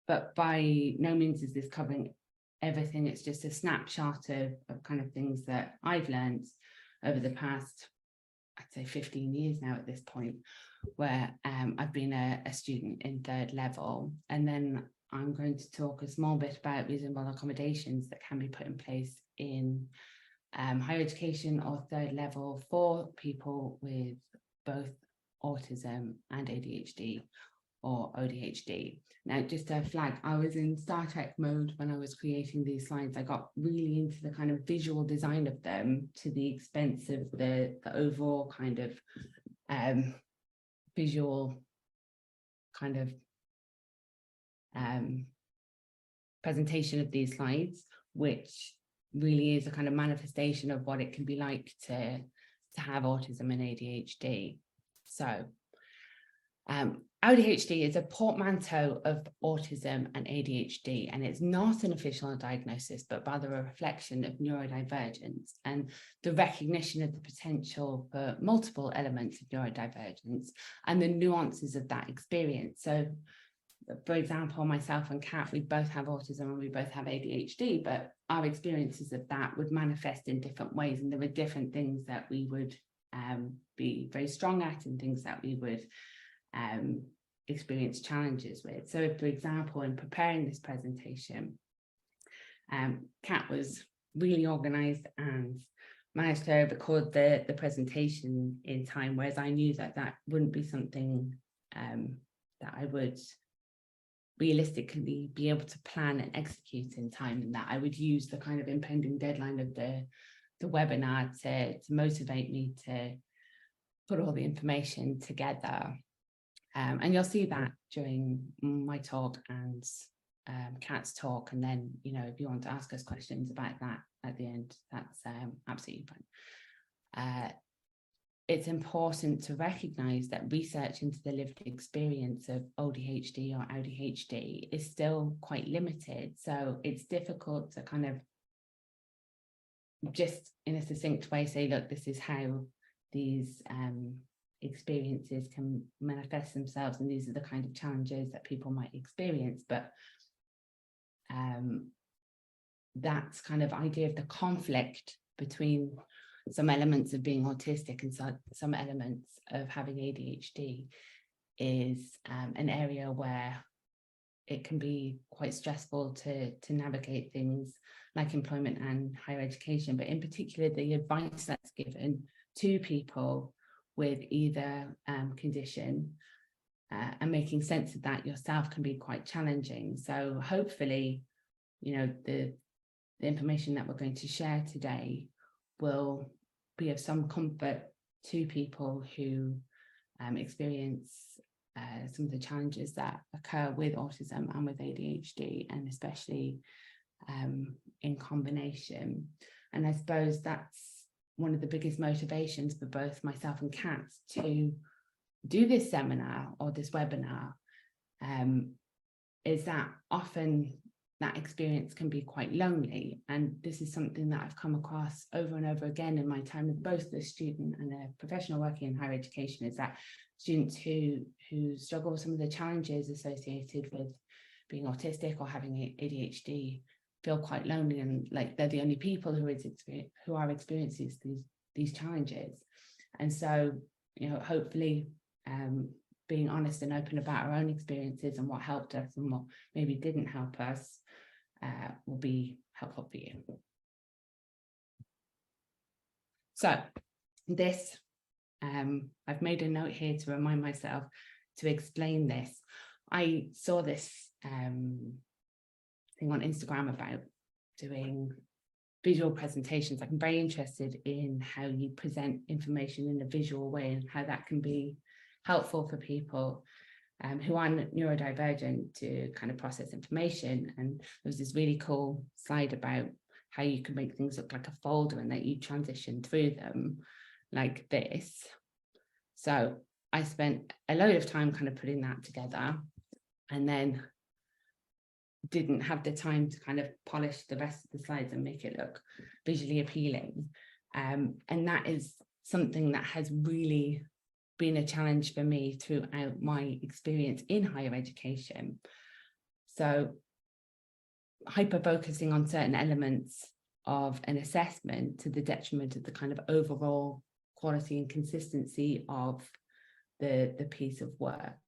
but by no means is this covering everything. It's just a snapshot of kind of things that I've learned over the past, I'd say 15 years now at this point, where I've been a student in third level. And then I'm going to talk a small bit about reasonable accommodations that can be put in place in higher education or third level for people with both autism and ADHD or AuDHD. Now, just a flag, I was in Star Trek mode when I was creating these slides. I got really into the kind of visual design of them to the expense of the overall kind of visual kind of presentation of these slides, which really is a kind of manifestation of what it can be like to have autism and ADHD. So AuDHD is a portmanteau of autism and ADHD, and it's not an official diagnosis, but rather a reflection of neurodivergence and the recognition of the potential for multiple elements of neurodivergence and the nuances of that experience. So, for example, myself and Kat, we both have autism and we both have ADHD, but our experiences of that would manifest in different ways, and there are different things that we would be very strong at and things that we would experience challenges with. So, for example, in preparing this presentation, Kat was really organised and managed to record the presentation in time, whereas I knew that that wouldn't be something that I would realistically be able to plan and execute in time, and that I would use the kind of impending deadline of the webinar to motivate me to put all the information together. And you'll see that during my talk and Kat's talk, and then, you know, if you want to ask us questions about that at the end, that's absolutely fine. It's important to recognise that research into the lived experience of ADHD or ADHD is still quite limited, so it's difficult to kind of just in a succinct way say, look, this is how these experiences can manifest themselves, and these are the kind of challenges that people might experience. But that's kind of idea of the conflict between some elements of being autistic and some elements of having ADHD is an area where it can be quite stressful to navigate things like employment and higher education, but in particular the advice that's given to people with either condition and making sense of that yourself can be quite challenging. So hopefully, you know, the information that we're going to share today will be of some comfort to people who experience some of the challenges that occur with autism and with ADHD, and especially in combination. And I suppose that's one of the biggest motivations for both myself and Kat to do this seminar or this webinar, is that often that experience can be quite lonely. And this is something that I've come across over and over again in my time with both the student and a professional working in higher education, is that students who struggle with some of the challenges associated with being autistic or having ADHD feel quite lonely, and like they're the only people who are experiencing these challenges. And so, you know, hopefully being honest and open about our own experiences and what helped us and what maybe didn't help us will be helpful for you. So this, I've made a note here to remind myself to explain this. I saw this thing on Instagram about doing visual presentations. I'm very interested in how you present information in a visual way and how that can be helpful for people who are neurodivergent to kind of process information. And there was this really cool slide about how you can make things look like a folder and that you transition through them like this. So I spent a load of time kind of putting that together, and then didn't have the time to kind of polish the rest of the slides and make it look visually appealing. And that is something that has really been a challenge for me throughout my experience in higher education. So hyper-focusing on certain elements of an assessment to the detriment of the kind of overall quality and consistency of the piece of work.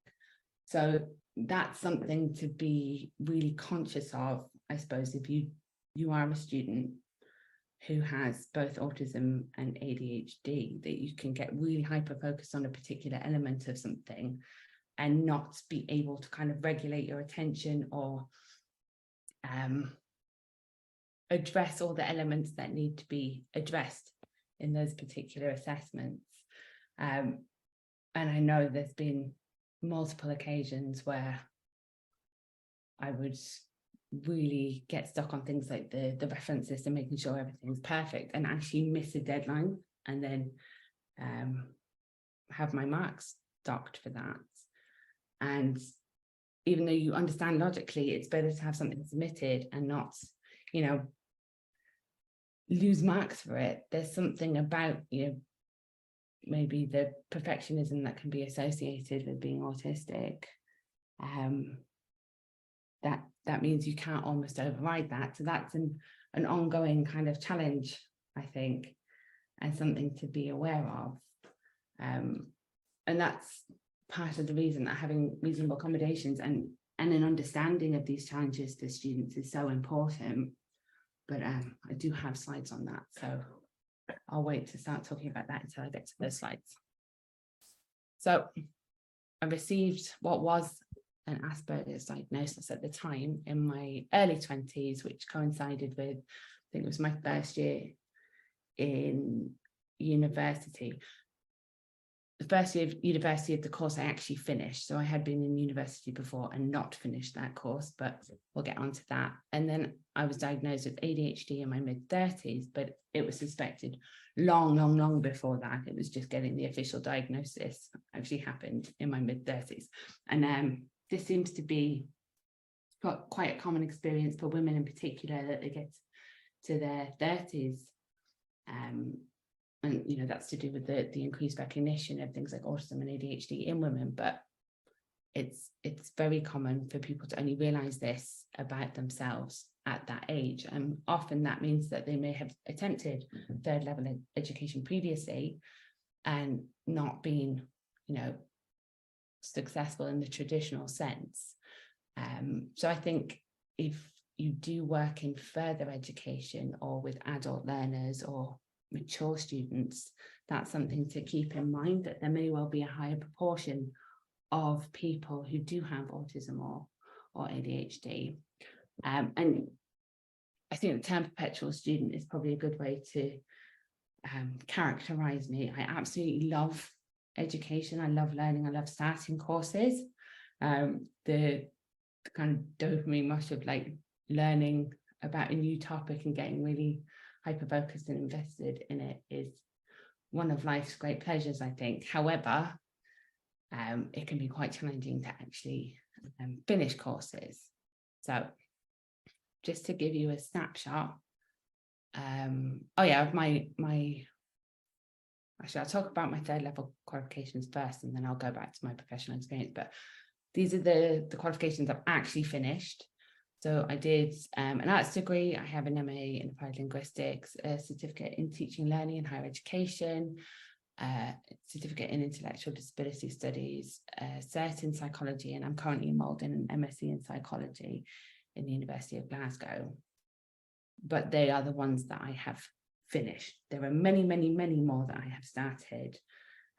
So that's something to be really conscious of, I suppose, if you are a student who has both autism and ADHD, that you can get really hyper-focused on a particular element of something and not be able to kind of regulate your attention or address all the elements that need to be addressed in those particular assessments. And I know there's been multiple occasions where I would really get stuck on things like the reference list and making sure everything's perfect, and actually miss a deadline and then have my marks docked for that. And even though you understand logically it's better to have something submitted and not, you know, lose marks for it, there's something about, you know, maybe the perfectionism that can be associated with being autistic, that means you can't almost override that. So that's an ongoing kind of challenge, I think, and something to be aware of. And that's part of the reason that having reasonable accommodations and an understanding of these challenges for students is so important. But I do have slides on that, so I'll wait to start talking about that until I get to those slides. So I received what was an Asperger's diagnosis at the time in my early 20s, which coincided with, I think it was my first year in university. The first year of university of the course I actually finished. So I had been in university before and not finished that course, but we'll get onto that. And then I was diagnosed with ADHD in my mid-30s, but it was suspected long before that. It was just getting the official diagnosis actually happened in my mid-30s. And this seems to be quite a common experience for women in particular, that they get to their 30s. And, you know, that's to do with the increased recognition of things like autism and ADHD in women, but it's very common for people to only realize this about themselves at that age. And often that means that they may have attempted third level education previously and not been, you know, successful in the traditional sense. So I think if you do work in further education or with adult learners or mature students, that's something to keep in mind, that there may well be a higher proportion of people who do have autism or ADHD. And I think the term perpetual student is probably a good way to characterize me. I absolutely love education. I love learning. I love starting courses. The kind of dopamine rush of like learning about a new topic and getting really hyper-focused and invested in it is one of life's great pleasures, I think. However, it can be quite challenging to actually finish courses. So just to give you a snapshot, of my actually, I'll talk about my third level qualifications first, and then I'll go back to my professional experience. But these are the qualifications I've actually finished. So I did an arts degree. I have an MA in applied linguistics, a certificate in teaching and learning in higher education, a certificate in intellectual disability studies, a cert in psychology, and I'm currently enrolled in an MSc in psychology in the University of Glasgow. But they are the ones that I have finished. There are many more that I have started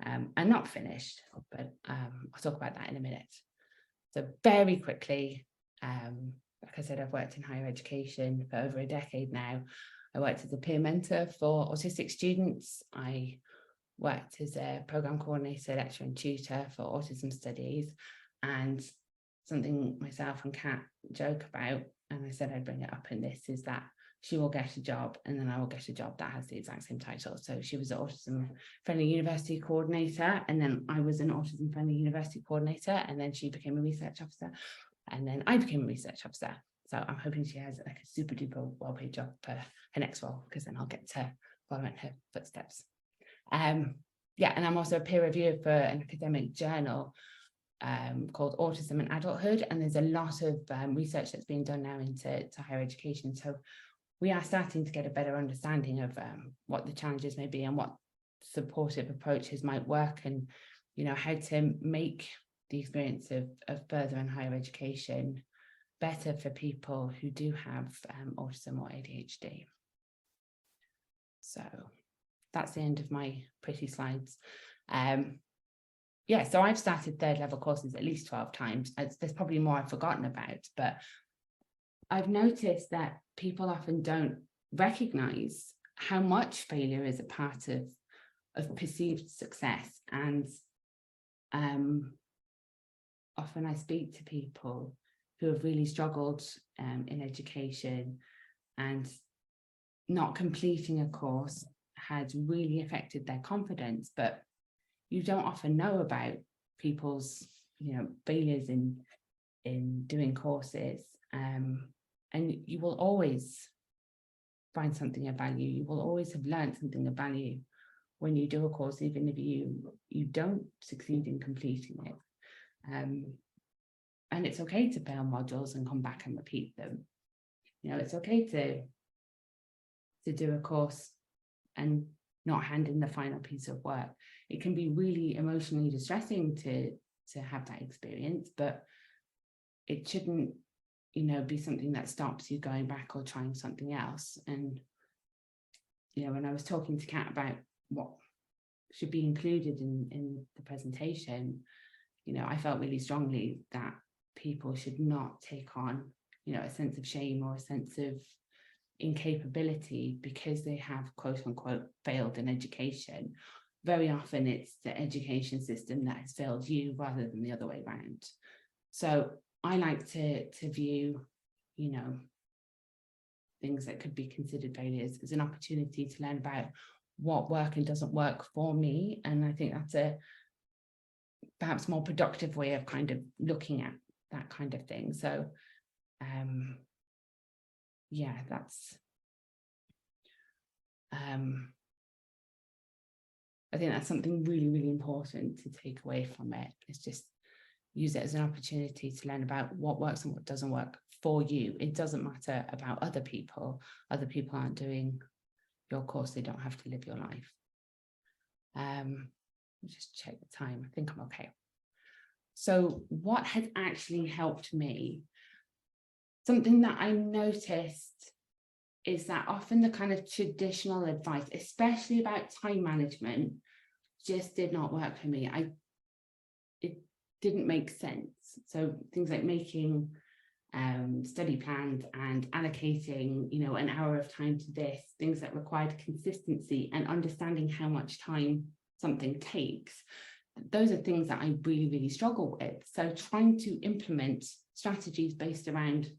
and not finished, but I'll talk about that in a minute. So very quickly, like I said, I've worked in higher education for over a decade now. I worked as a peer mentor for autistic students. I worked as a program coordinator, lecturer and tutor for autism studies, and something myself and Kat joke about, and I said I'd bring it up in this, is that she will get a job and then I will get a job that has the exact same title. So she was an autism friendly university coordinator, and then I was an autism friendly university coordinator, and then she became a research officer, and then I became a research officer. So I'm hoping she has like a super duper well-paid job for her next role, because then I'll get to follow in her footsteps. And I'm also a peer reviewer for an academic journal, called Autism and Adulthood, and there's a lot of research that's being done now into higher education. So we are starting to get a better understanding of what the challenges may be and what supportive approaches might work, and how to make the experience of further and higher education better for people who do have autism or ADHD. So that's the end of my pretty slides. Yeah, so I've started third level courses at least 12 times. There's probably more I've forgotten about, but I've noticed that people often don't recognize how much failure is a part of perceived success. And often I speak to people who have really struggled in education, and not completing a course had really affected their confidence. But you don't often know about people's failures in doing courses, and you will always find something of value. You will always have learned something of value when you do a course, even if you don't succeed in completing it. And it's okay to fail modules and come back and repeat them. It's okay to do a course and not hand in the final piece of work. It can be really emotionally distressing to have that experience, but it shouldn't, be something that stops you going back or trying something else. And, when I was talking to Kat about what should be included in the presentation, I felt really strongly that people should not take on, a sense of shame or a sense of incapability because they have quote unquote failed in education. Very often it's the education system that has failed you rather than the other way around. So I like to view, things that could be considered failures as an opportunity to learn about what works and doesn't work for me. And I think that's a perhaps more productive way of kind of looking at that kind of thing. So yeah, that's I think that's something really, really important to take away from it. It's just use it as an opportunity to learn about what works and what doesn't work for you. It doesn't matter about other people. Other people aren't doing your course. They don't have to live your life. Just check the time. I think I'm okay. So what has actually helped me? Something that I noticed is that often the kind of traditional advice, especially about time management, just did not work for me. It didn't make sense. So things like making study plans and allocating, an hour of time to this, things that required consistency and understanding how much time something takes. Those are things that I really, really struggle with. So trying to implement strategies based around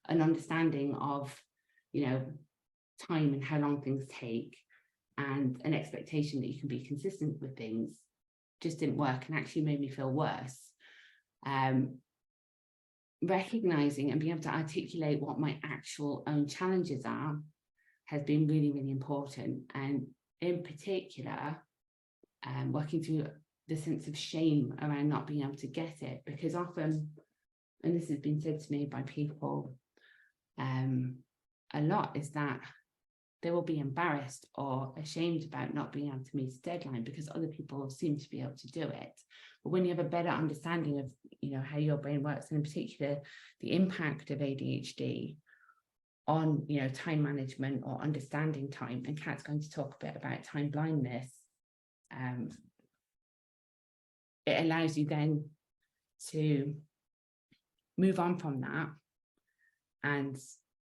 an understanding of, time and how long things take, and an expectation that you can be consistent with things just didn't work and actually made me feel worse. Recognizing and being able to articulate what my actual own challenges are has been really, really important. And in particular, working through the sense of shame around not being able to get it, because often, and this has been said to me by people a lot, is that they will be embarrassed or ashamed about not being able to meet a deadline because other people seem to be able to do it. But when you have a better understanding of, how your brain works, and in particular, the impact of ADHD on, time management or understanding time, and Kat's going to talk a bit about time blindness, it allows you then to move on from that and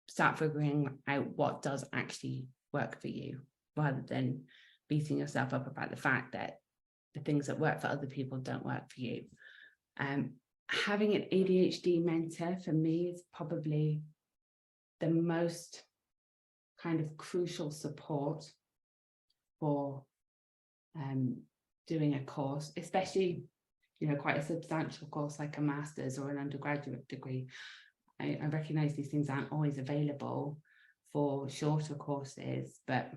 start figuring out what does actually work for you, rather than beating yourself up about the fact that the things that work for other people don't work for you. Having an ADHD mentor for me is probably the most kind of crucial support for doing a course, especially, quite a substantial course like a master's or an undergraduate degree. I recognize these things aren't always available for shorter courses, but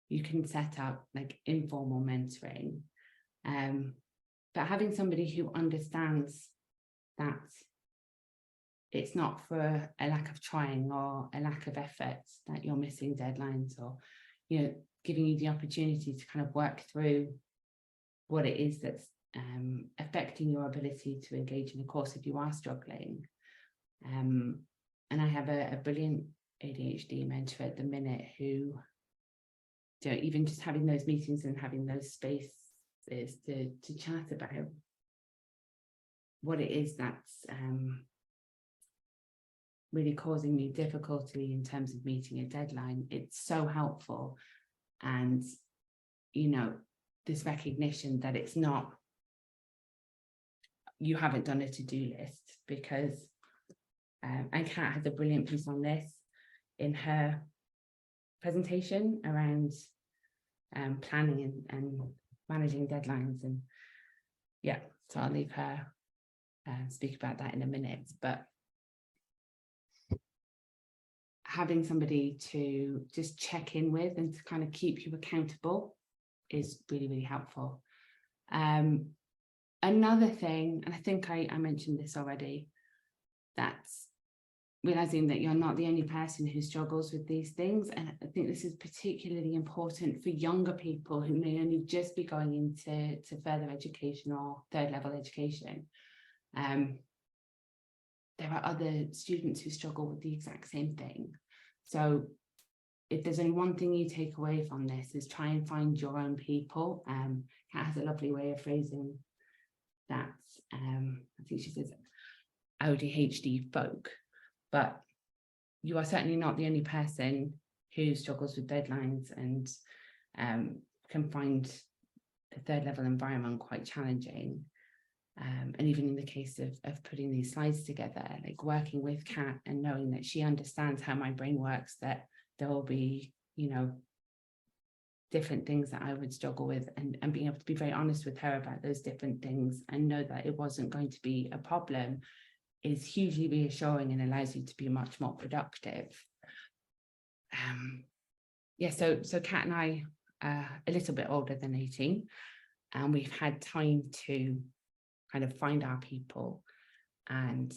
you can set up like informal mentoring. but having somebody who understands that it's not for a lack of trying or a lack of effort that you're missing deadlines, or, you know, giving you the opportunity to kind of work through what it is that's affecting your ability to engage in a course if you are struggling. And I have a brilliant ADHD mentor at the minute who, you know, even just having those meetings and having those spaces to chat about what it is that's really causing me difficulty in terms of meeting a deadline, it's so helpful. And, you know, this recognition that it's not, you haven't done a to-do list, because and Kat has a brilliant piece on this in her presentation around planning and managing deadlines. And yeah, so I'll leave her speak about that in a minute. But having somebody to just check in with and to kind of keep you accountable is really, really helpful. Another thing, and I think I mentioned this already, that's realizing that you're not the only person who struggles with these things. And I think this is particularly important for younger people who may only just be going into further education or third level education. There are other students who struggle with the exact same thing. So if there's only one thing you take away from this, is try and find your own people. Kat has a lovely way of phrasing that. I think she says AuDHD folk, but you are certainly not the only person who struggles with deadlines and can find the third level environment quite challenging. And even in the case of putting these slides together, like working with Kat and knowing that she understands how my brain works, that there will be, you know, different things that I would struggle with, and being able to be very honest with her about those different things and know that it wasn't going to be a problem is hugely reassuring and allows you to be much more productive. Yeah, so Kat and I are a little bit older than 18, and we've had time to kind of find our people. And,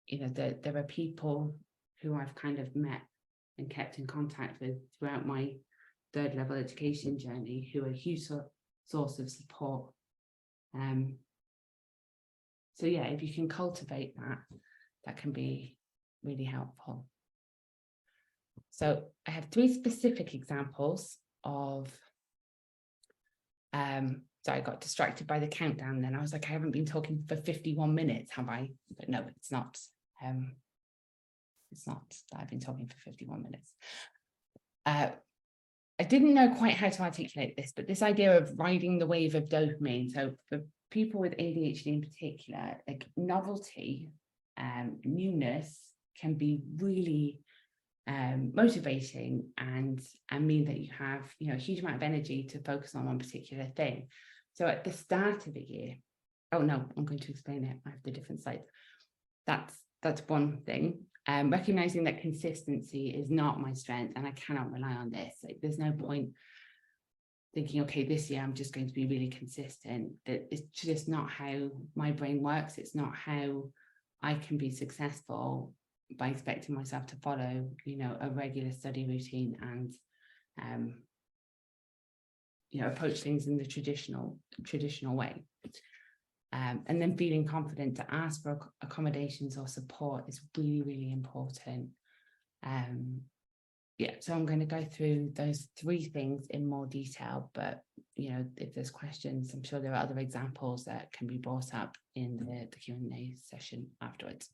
you know, there are people who I've kind of met and kept in contact with throughout my third level education journey who are a huge source of support. So yeah, if you can cultivate that, that can be really helpful. So I have 3 specific examples of, so I got distracted by the countdown then. I was like, I haven't been talking for 51 minutes, have I? But no, it's not. It's not that I've been talking for 51 minutes. I didn't know quite how to articulate this, but this idea of riding the wave of dopamine. So for people with ADHD in particular, like novelty, newness can be really motivating and mean that you have, you know, a huge amount of energy to focus on one particular thing. So at the start of the year, oh no, I'm going to explain it. I have the different slides. That's one thing. Recognizing that consistency is not my strength and I cannot rely on this. Like, there's no point thinking, okay, this year I'm just going to be really consistent. That it's just not how my brain works. It's not how I can be successful by expecting myself to follow, you know, a regular study routine and you know, approach things in the traditional way. And then feeling confident to ask for accommodations or support is really, really important. Yeah, so I'm going to go through those 3 things in more detail, but, you know, if there's questions, I'm sure there are other examples that can be brought up in the Q&A session afterwards.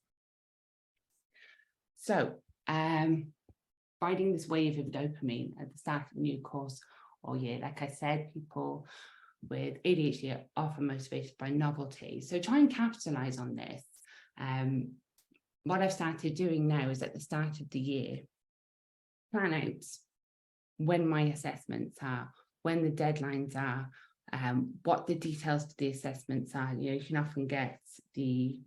So, riding this wave of dopamine at the start of a new course or year, like I said, people with ADHD are often motivated by novelty. So try and capitalize on this. What I've started doing now is at the start of the year, plan out when my assessments are, when the deadlines are, what the details of the assessments are. You know, you can often get the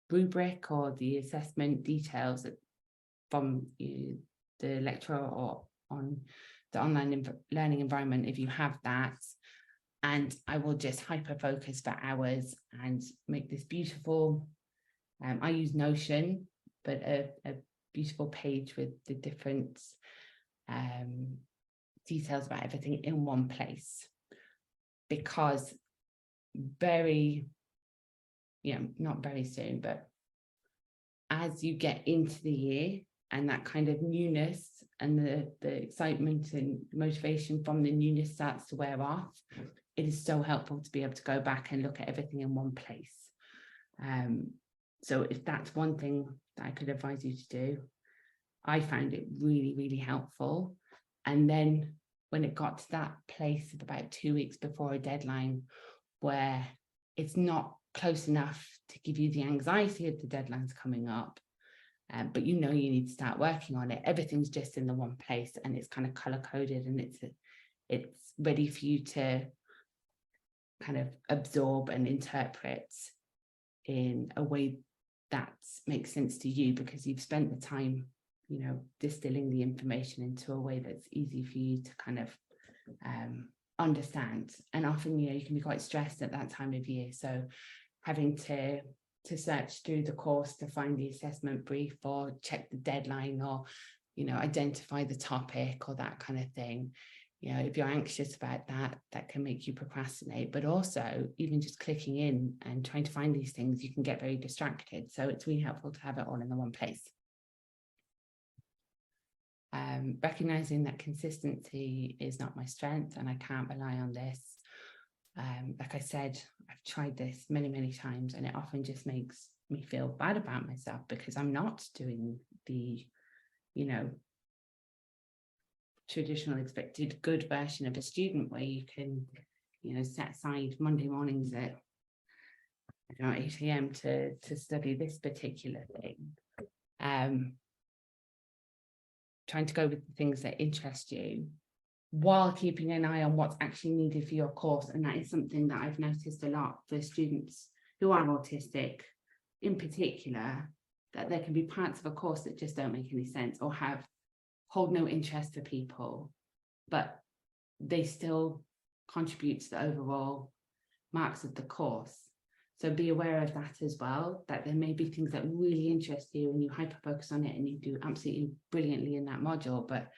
rubric or the assessment details from the lecturer or on the online learning environment if you have that. And I will just hyper focus for hours and make this beautiful, I use Notion, but a beautiful page with the different details about everything in one place. Because very, not very soon, but as you get into the year and that kind of newness and the excitement and motivation from the newness starts to wear off, it is so helpful to be able to go back and look at everything in one place. So if that's one thing that I could advise you to do, I found it really, really helpful. And then when it got to that place of about 2 weeks before a deadline, where it's not close enough to give you the anxiety of the deadlines coming up, but you need to start working on it. Everything's just in the one place and it's kind of color coded and it's ready for you to kind of absorb and interpret in a way that makes sense to you, because you've spent the time, distilling the information into a way that's easy for you to kind of understand. And often, you can be quite stressed at that time of year. So having to search through the course to find the assessment brief or check the deadline or, identify the topic or that kind of thing. If you're anxious about that, that can make you procrastinate. But also, even just clicking in and trying to find these things, you can get very distracted. So it's really helpful to have it all in the one place. Recognizing that consistency is not my strength and I can't rely on this. Like I said, I've tried this many, many times, and it often just makes me feel bad about myself because I'm not doing the, traditional expected good version of a student where you can, set aside Monday mornings at 8 a.m. to study this particular thing. Trying to go with the things that interest you while keeping an eye on what's actually needed for your course. And that is something that I've noticed a lot for students who are autistic in particular, that there can be parts of a course that just don't make any sense or hold no interest for people, but they still contribute to the overall marks of the course. So be aware of that as well, that there may be things that really interest you and you hyper focus on it and you do absolutely brilliantly in that module, but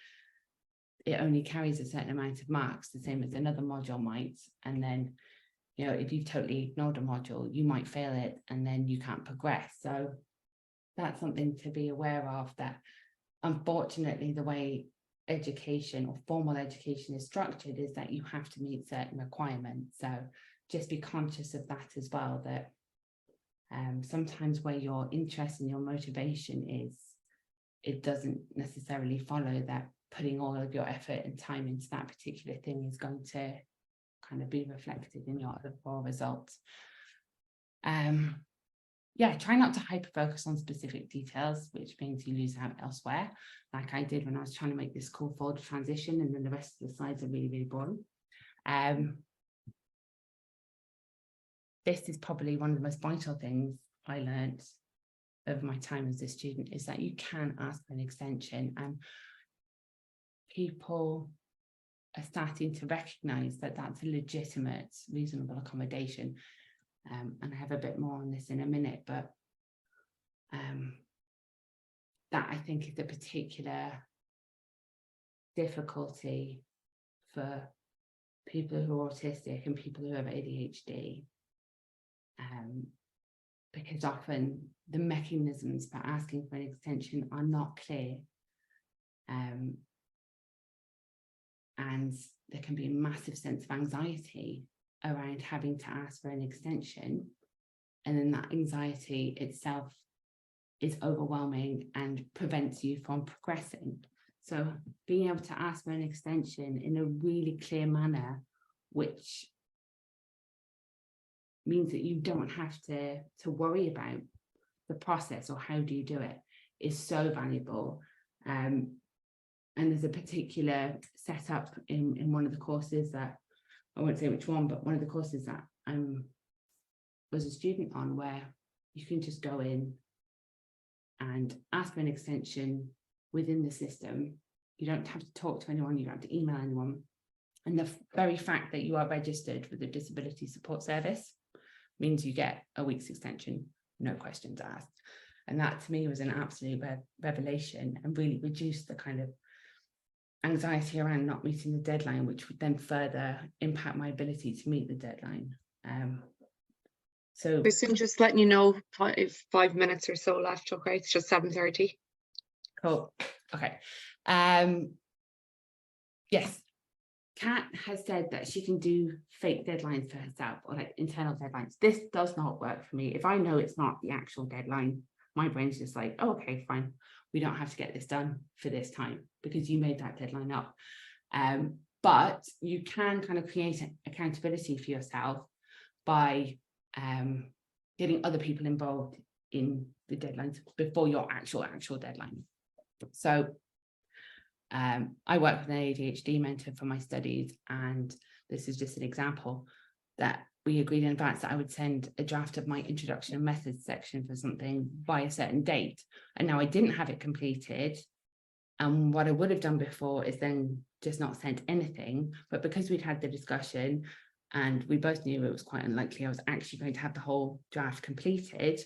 it only carries a certain amount of marks, the same as another module might. And then, if you've totally ignored a module, you might fail it and then you can't progress. So that's something to be aware of, that unfortunately the way education or formal education is structured is that you have to meet certain requirements. So just be conscious of that as well, that sometimes where your interest and your motivation is, it doesn't necessarily follow that putting all of your effort and time into that particular thing is going to kind of be reflected in your overall results. Try not to hyper focus on specific details, which means you lose out elsewhere, like I did when I was trying to make this cool folder transition and then the rest of the slides are really, really boring. This is probably one of the most vital things I learned over my time as a student, is that you can ask for an extension, and people are starting to recognize that that's a legitimate, reasonable accommodation. And I have a bit more on this in a minute, but that I think is a particular difficulty for people who are autistic and people who have ADHD, because often the mechanisms for asking for an extension are not clear, and there can be a massive sense of anxiety around having to ask for an extension, and then that anxiety itself is overwhelming and prevents you from progressing. So being able to ask for an extension in a really clear manner, which means that you don't have to worry about the process or how do you do it, is so valuable. And there's a particular setup in one of the courses that, I won't say which one, but one of the courses that I was a student on, where you can just go in and ask for an extension within the system. You don't have to talk to anyone, you don't have to email anyone. And the very fact that you are registered with the Disability Support Service means you get a week's extension, no questions asked. And that to me was an absolute revelation, and really reduced the kind of anxiety around not meeting the deadline, which would then further impact my ability to meet the deadline. So Kirsten, just letting you know, 5 minutes or so left. Okay, it's just 7:30. cool. Okay. Yes, Kat has said that she can do fake deadlines for herself, or like internal deadlines. This does not work for me. If I know it's not the actual deadline, my brain's just like, oh, okay, fine. We don't have to get this done for this time because you made that deadline up. But you can kind of create accountability for yourself by getting other people involved in the deadlines before your actual deadline. So I work with an ADHD mentor for my studies, and this is just an example that we agreed in advance that I would send a draft of my introduction and methods section for something by a certain date. And now I didn't have it completed. And what I would have done before is then just not sent anything. But because we'd had the discussion and we both knew it was quite unlikely I was actually going to have the whole draft completed,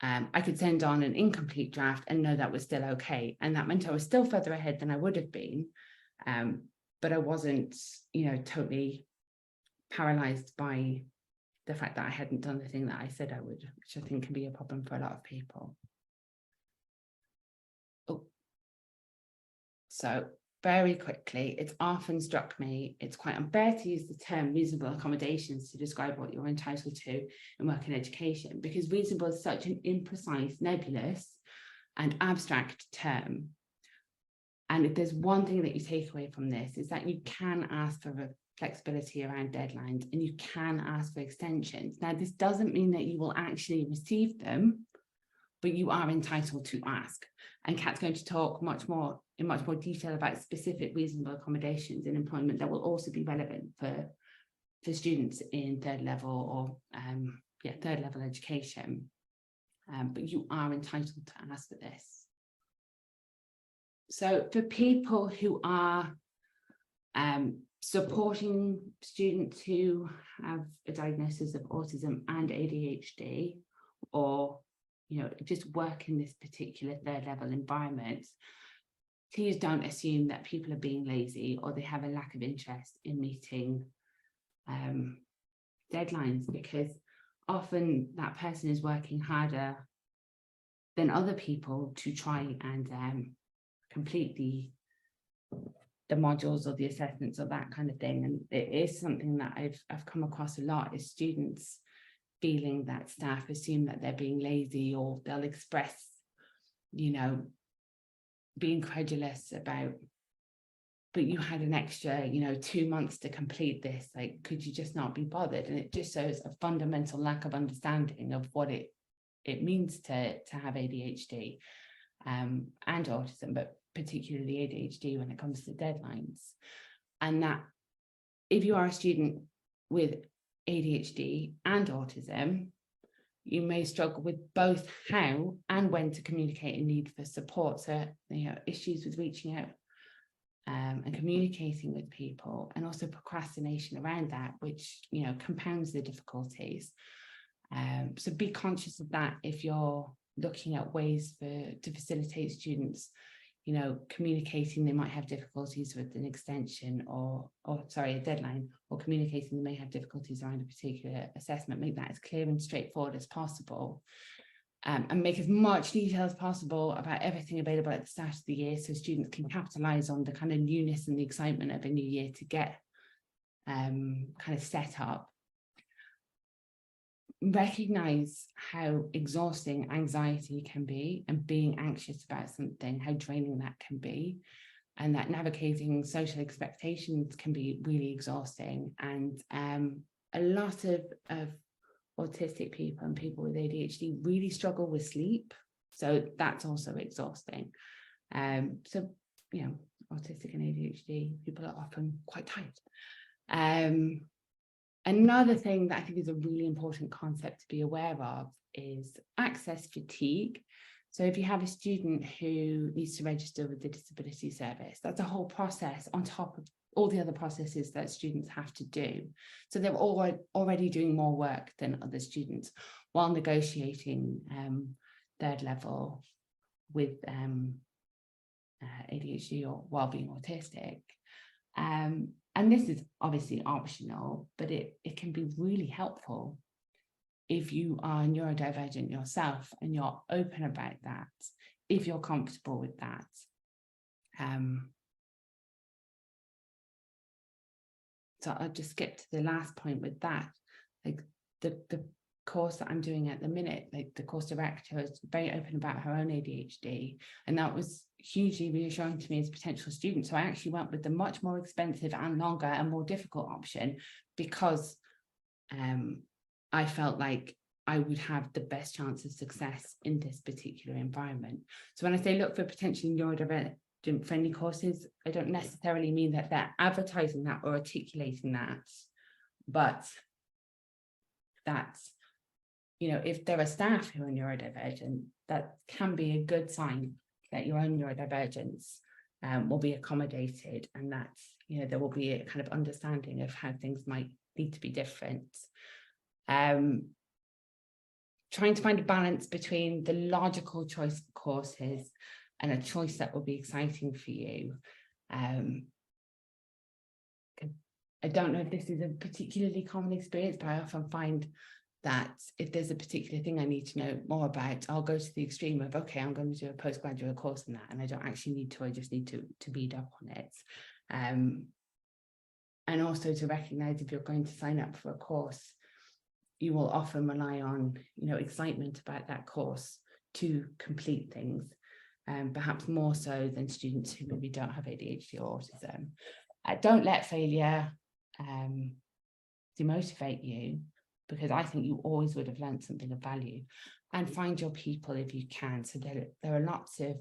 I could send on an incomplete draft and know that was still okay. And that meant I was still further ahead than I would have been. But I wasn't, totally paralyzed by the fact that I hadn't done the thing that I said I would, which I think can be a problem for a lot of people. Oh, so very quickly, it's often struck me, it's quite unfair to use the term reasonable accommodations to describe what you're entitled to in work and education, because reasonable is such an imprecise, nebulous and abstract term. And if there's one thing that you take away from this, is that you can ask for flexibility around deadlines and you can ask for extensions. Now, this doesn't mean that you will actually receive them, but you are entitled to ask. And Kat's going to talk in much more detail about specific reasonable accommodations in employment that will also be relevant for students in third level education. But you are entitled to ask for this. So for people who are supporting students who have a diagnosis of autism and ADHD, or just work in this particular third level environment, please don't assume that people are being lazy or they have a lack of interest in meeting deadlines, because often that person is working harder than other people to try and complete the modules or the assessments or that kind of thing. And it is something that I've come across a lot, is students feeling that staff assume that they're being lazy, or they'll express, being credulous about, but you had an extra, 2 months to complete this, like, could you just not be bothered? And it just shows a fundamental lack of understanding of what it means to have ADHD and autism, but particularly ADHD when it comes to deadlines. And that if you are a student with ADHD and autism, you may struggle with both how and when to communicate a need for support. So, issues with reaching out and communicating with people, and also procrastination around that, which, compounds the difficulties. So be conscious of that if you're looking at ways to facilitate students, communicating they might have difficulties with an extension or a deadline, or communicating they may have difficulties around a particular assessment. Make that as clear and straightforward as possible, and make as much detail as possible about everything available at the start of the year, so students can capitalize on the kind of newness and the excitement of a new year to get kind of set up. Recognize how exhausting anxiety can be, and being anxious about something, how draining that can be, and that navigating social expectations can be really exhausting. And a lot of autistic people and people with ADHD really struggle with sleep, so that's also exhausting. So autistic and ADHD people are often quite tired. Another thing that I think is a really important concept to be aware of is access fatigue. So if you have a student who needs to register with the disability service, that's a whole process on top of all the other processes that students have to do. So they're already doing more work than other students while negotiating third level with ADHD or while being autistic. And this is obviously optional, but it can be really helpful if you are neurodivergent yourself and you're open about that, if you're comfortable with that. So I'll just skip to the last point with that. Like the course that I'm doing at the minute, like the course director is very open about her own ADHD, and that was hugely reassuring to me as a potential student. So I actually went with the much more expensive and longer and more difficult option because I felt like I would have the best chance of success in this particular environment. So when I say look for potentially neurodivergent friendly courses, I don't necessarily mean that they're advertising that or articulating that, but that's, you know, if there are staff who are neurodivergent, that can be a good sign that your own neurodivergence will be accommodated, and that, you know, there will be a kind of understanding of how things might need to be different. Trying to find a balance between the logical choice of courses and a choice that will be exciting for you. I don't know if this is a particularly common experience, but I often find that if there's a particular thing I need to know more about, I'll go to the extreme of, okay, I'm going to do a postgraduate course in that, and I don't actually need to, I just need to read up on it. And also to recognize if you're going to sign up for a course, you will often rely on, you know, excitement about that course to complete things, perhaps more so than students who maybe don't have ADHD or autism. Don't let failure demotivate you, because I think you always would have learned something of value, and find your people if you can. So there are lots of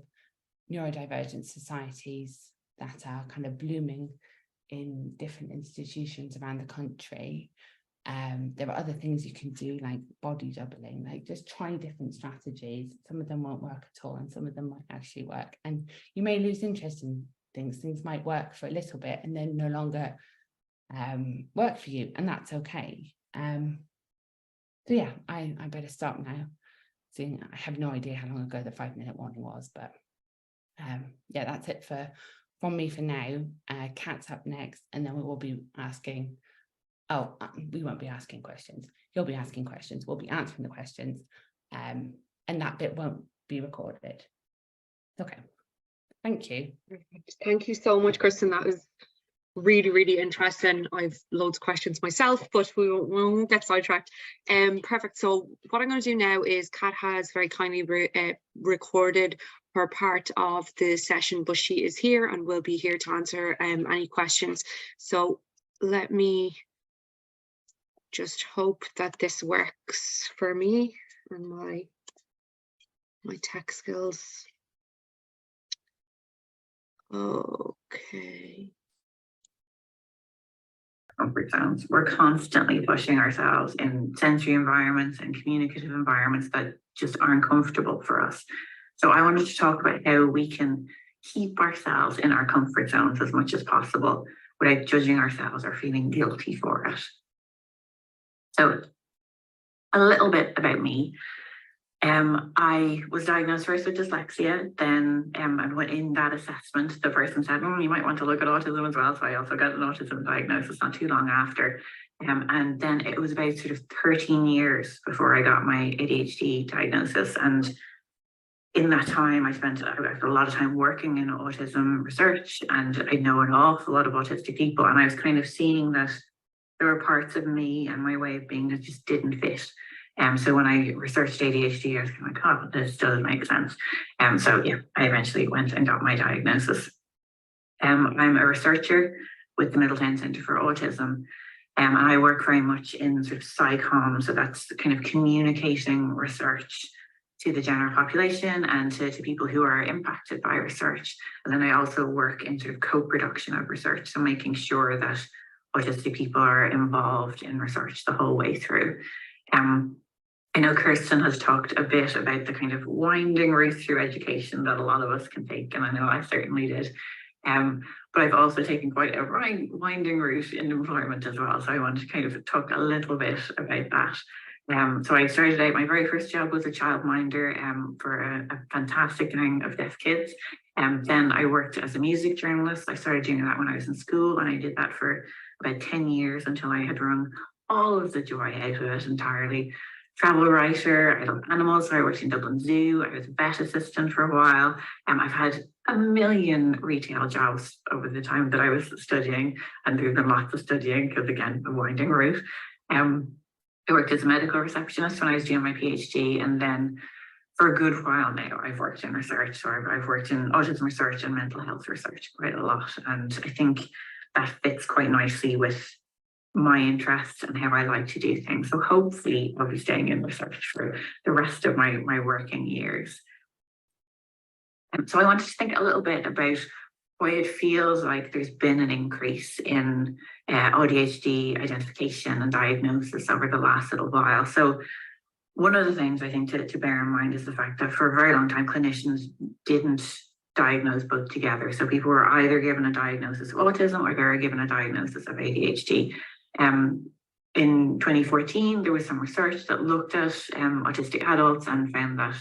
neurodivergent societies that are kind of blooming in different institutions around the country. There are other things you can do, like body doubling, like just try different strategies. Some of them won't work at all, and some of them might actually work. And you may lose interest in things. Things might work for a little bit and then no longer work for you, and that's okay. So yeah, I better stop now. Seeing I have no idea how long ago the 5-minute warning was, but yeah, that's it from me for now. Kat's up next, and then we will be asking. Oh, we won't be asking questions. You'll be asking questions. We'll be answering the questions, and that bit won't be recorded. Okay. Thank you. Thank you so much, Kirsten. That was really, really interesting. I've loads of questions myself, but we won't get sidetracked. Perfect. So what I'm going to do now is Kat has very kindly recorded her part of the session, but she is here and will be here to answer any questions. So let me just hope that this works for me and my tech skills. Okay. Comfort zones. We're constantly pushing ourselves in sensory environments and communicative environments that just aren't comfortable for us. So I wanted to talk about how we can keep ourselves in our comfort zones as much as possible without judging ourselves or feeling guilty for it. So a little bit about me. I was diagnosed first with dyslexia, then and in that assessment, the person said, you might want to look at autism as well. So I also got an autism diagnosis not too long after. And then it was about sort of 13 years before I got my ADHD diagnosis. And in that time, I spent a lot of time working in autism research, and I know an awful lot of autistic people. And I was kind of seeing that there were parts of me and my way of being that just didn't fit. So when I researched ADHD, I was kind of like, oh, this doesn't make sense. So yeah, I eventually went and got my diagnosis. I'm a researcher with the Middletown Centre for Autism, and I work very much in sort of psychom, so that's kind of communicating research to the general population and to people who are impacted by research. And then I also work in sort of co-production of research, so making sure that autistic people are involved in research the whole way through. I know Kirsten has talked a bit about the kind of winding route through education that a lot of us can take, and I know I certainly did. But I've also taken quite a winding route in employment as well. So I want to kind of talk a little bit about that. So I started out, my very first job was a childminder for a fantastic gang of deaf kids. Then I worked as a music journalist. I started doing that when I was in school, and I did that for about 10 years until I had run all of the joy out of it entirely. Travel writer, I love animals, so I worked in Dublin Zoo. I was a vet assistant for a while. I've had a million retail jobs over the time that I was studying, and there's been lots of studying because, again, a winding route. I worked as a medical receptionist when I was doing my PhD, and then for a good while now, I've worked in research. So I've worked in autism research and mental health research quite a lot, and I think that fits quite nicely with my interests and how I like to do things. So hopefully I'll be staying in research for the rest of my working years. So I wanted to think a little bit about why it feels like there's been an increase in AuDHD identification and diagnosis over the last little while. So one of the things I think to bear in mind is the fact that for a very long time, clinicians didn't diagnose both together. So people were either given a diagnosis of autism or they were given a diagnosis of ADHD. In 2014, there was some research that looked at autistic adults and found that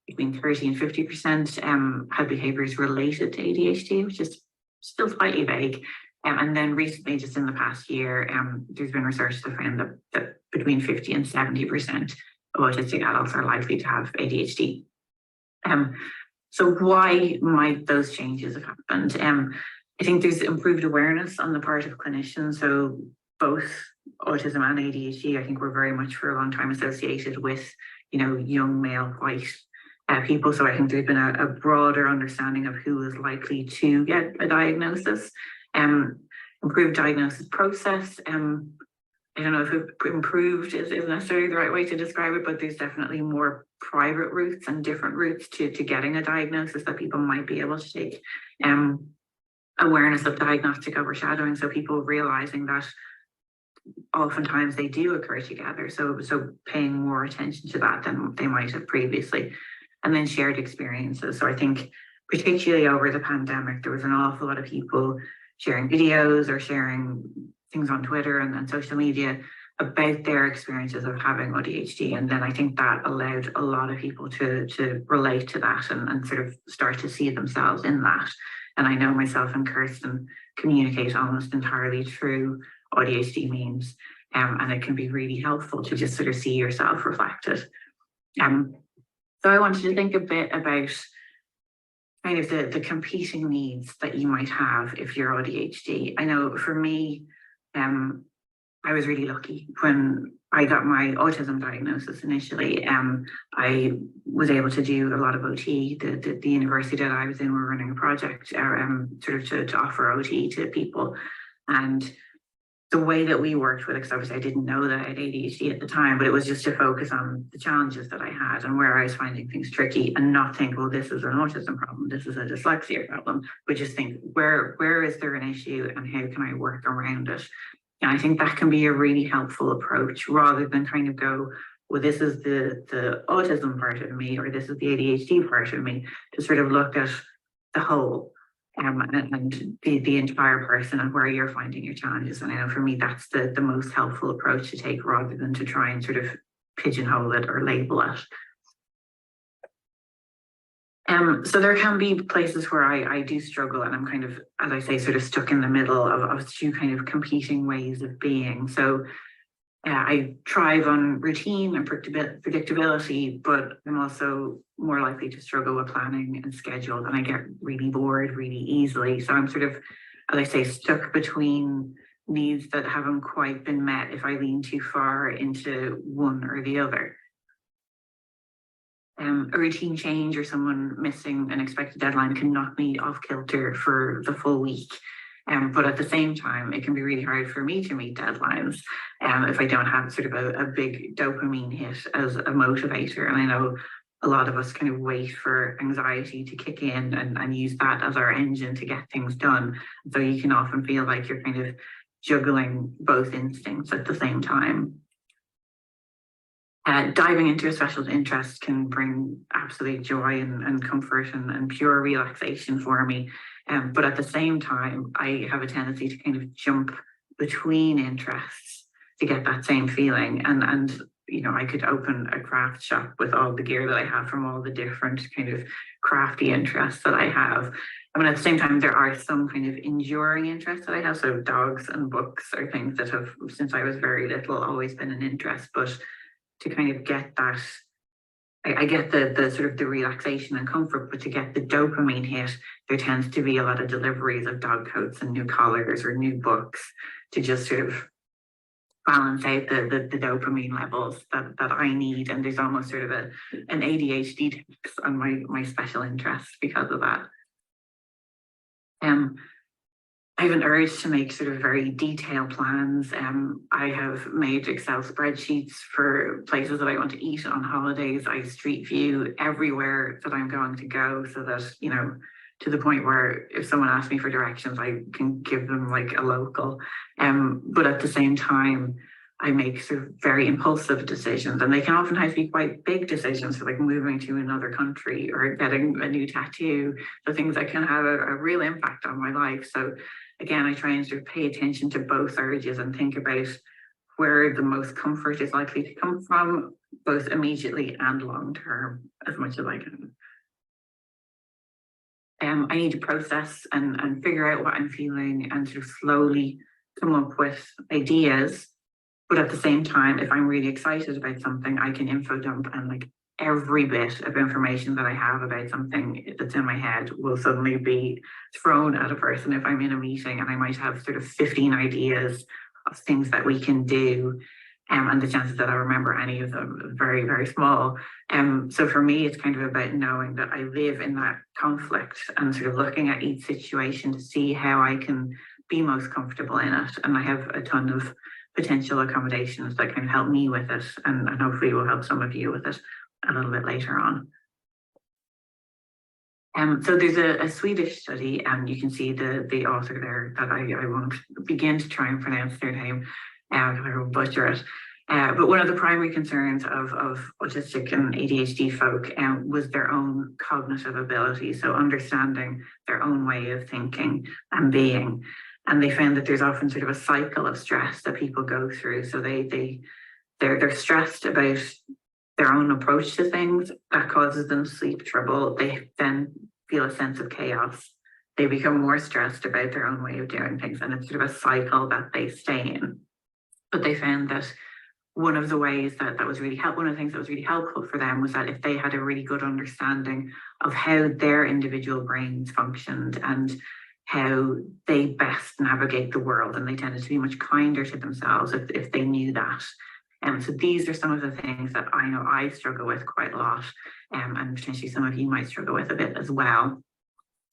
between 30 and 50% had behaviours related to ADHD, which is still slightly vague. And then recently, just in the past year, there's been research that found that between 50 and 70% of autistic adults are likely to have ADHD. So why might those changes have happened? I think there's improved awareness on the part of clinicians. So both autism and ADHD, I think, were very much for a long time associated with, young male white people. So I think there's been a broader understanding of who is likely to get a diagnosis. Improved diagnosis process. I don't know if improved is necessarily the right way to describe it, but there's definitely more private routes and different routes to getting a diagnosis that people might be able to take. Awareness of diagnostic overshadowing, so people realizing that oftentimes they do occur together, so paying more attention to that than they might have previously. And then shared experiences. So I think particularly over the pandemic, there was an awful lot of people sharing videos or sharing things on Twitter and social media about their experiences of having ADHD. And then I think that allowed a lot of people to relate to that and sort of start to see themselves in that. And I know myself and Kirsten communicate almost entirely through AuDHD memes, and it can be really helpful to just sort of see yourself reflected. So I wanted to think a bit about kind of the competing needs that you might have if you're ADHD. I know for me, I was really lucky when I got my autism diagnosis initially. I was able to do a lot of OT. The university that I was in were running a project sort of to offer OT to people. And the way that we worked with it, because obviously I didn't know that I had ADHD at the time, but it was just to focus on the challenges that I had and where I was finding things tricky, and not think, well, this is an autism problem, this is a dyslexia problem, but just think, where is there an issue and how can I work around it? And I think that can be a really helpful approach, rather than kind of go, well, this is the autism part of me, or this is the ADHD part of me, to sort of look at the whole. And the entire person and where you're finding your challenges. And I know for me, that's the most helpful approach to take, rather than to try and sort of pigeonhole it or label it. So there can be places where I do struggle, and I'm kind of, as I say, sort of stuck in the middle of two kind of competing ways of being. So I thrive on routine and predictability, but I'm also more likely to struggle with planning and schedule, and I get really bored really easily. So I'm sort of, as I say, stuck between needs that haven't quite been met if I lean too far into one or the other. A routine change or someone missing an expected deadline can knock me off kilter for the full week. But at the same time, it can be really hard for me to meet deadlines if I don't have sort of a big dopamine hit as a motivator. And I know a lot of us kind of wait for anxiety to kick in and use that as our engine to get things done. So you can often feel like you're kind of juggling both instincts at the same time. Diving into a special interest can bring absolute joy and comfort and pure relaxation for me. But at the same time, I have a tendency to kind of jump between interests to get that same feeling. And you know, I could open a craft shop with all the gear that I have from all the different kind of crafty interests that I have. I mean, at the same time, there are some kind of enduring interests that I have. So dogs and books are things that have, since I was very little, always been an interest. But to kind of get that, I get the sort of the relaxation and comfort, but to get the dopamine hit, there tends to be a lot of deliveries of dog coats and new collars or new books to just sort of balance out the dopamine levels that I need. And there's almost sort of an ADHD tax on my special interests because of that. I have an urge to make sort of very detailed plans. I have made Excel spreadsheets for places that I want to eat on holidays. I street view everywhere that I'm going to go so that, you know, to the point where if someone asks me for directions, I can give them like a local. But at the same time, I make sort of very impulsive decisions, and they can oftentimes be quite big decisions, so like moving to another country or getting a new tattoo, the things that can have a real impact on my life. So again, I try and sort of pay attention to both urges and think about where the most comfort is likely to come from, both immediately and long term, as much as I can. I need to process and figure out what I'm feeling and sort of slowly come up with ideas. But at the same time, if I'm really excited about something, I can info dump, and like every bit of information that I have about something that's in my head will suddenly be thrown at a person if I'm in a meeting, and I might have sort of 15 ideas of things that we can do. And the chances that I remember any of them are very, very small. So for me, it's kind of about knowing that I live in that conflict and sort of looking at each situation to see how I can be most comfortable in it. And I have a ton of potential accommodations that can help me with it, and hopefully will help some of you with it a little bit later on. So there's a Swedish study, and you can see the author there that I won't begin to try and pronounce their name, I will butcher it. But one of the primary concerns of autistic and ADHD folk was their own cognitive ability, so understanding their own way of thinking and being. And they found that there's often sort of a cycle of stress that people go through. So they're stressed about their own approach to things. That causes them sleep trouble. They then feel a sense of chaos. They become more stressed about their own way of doing things, and it's sort of a cycle that they stay in. But they found that one of the ways that was really helpful, one of the things that was really helpful for them was that if they had a really good understanding of how their individual brains functioned and how they best navigate the world, and they tended to be much kinder to themselves if they knew that. So these are some of the things that I know I struggle with quite a lot, and potentially some of you might struggle with a bit as well.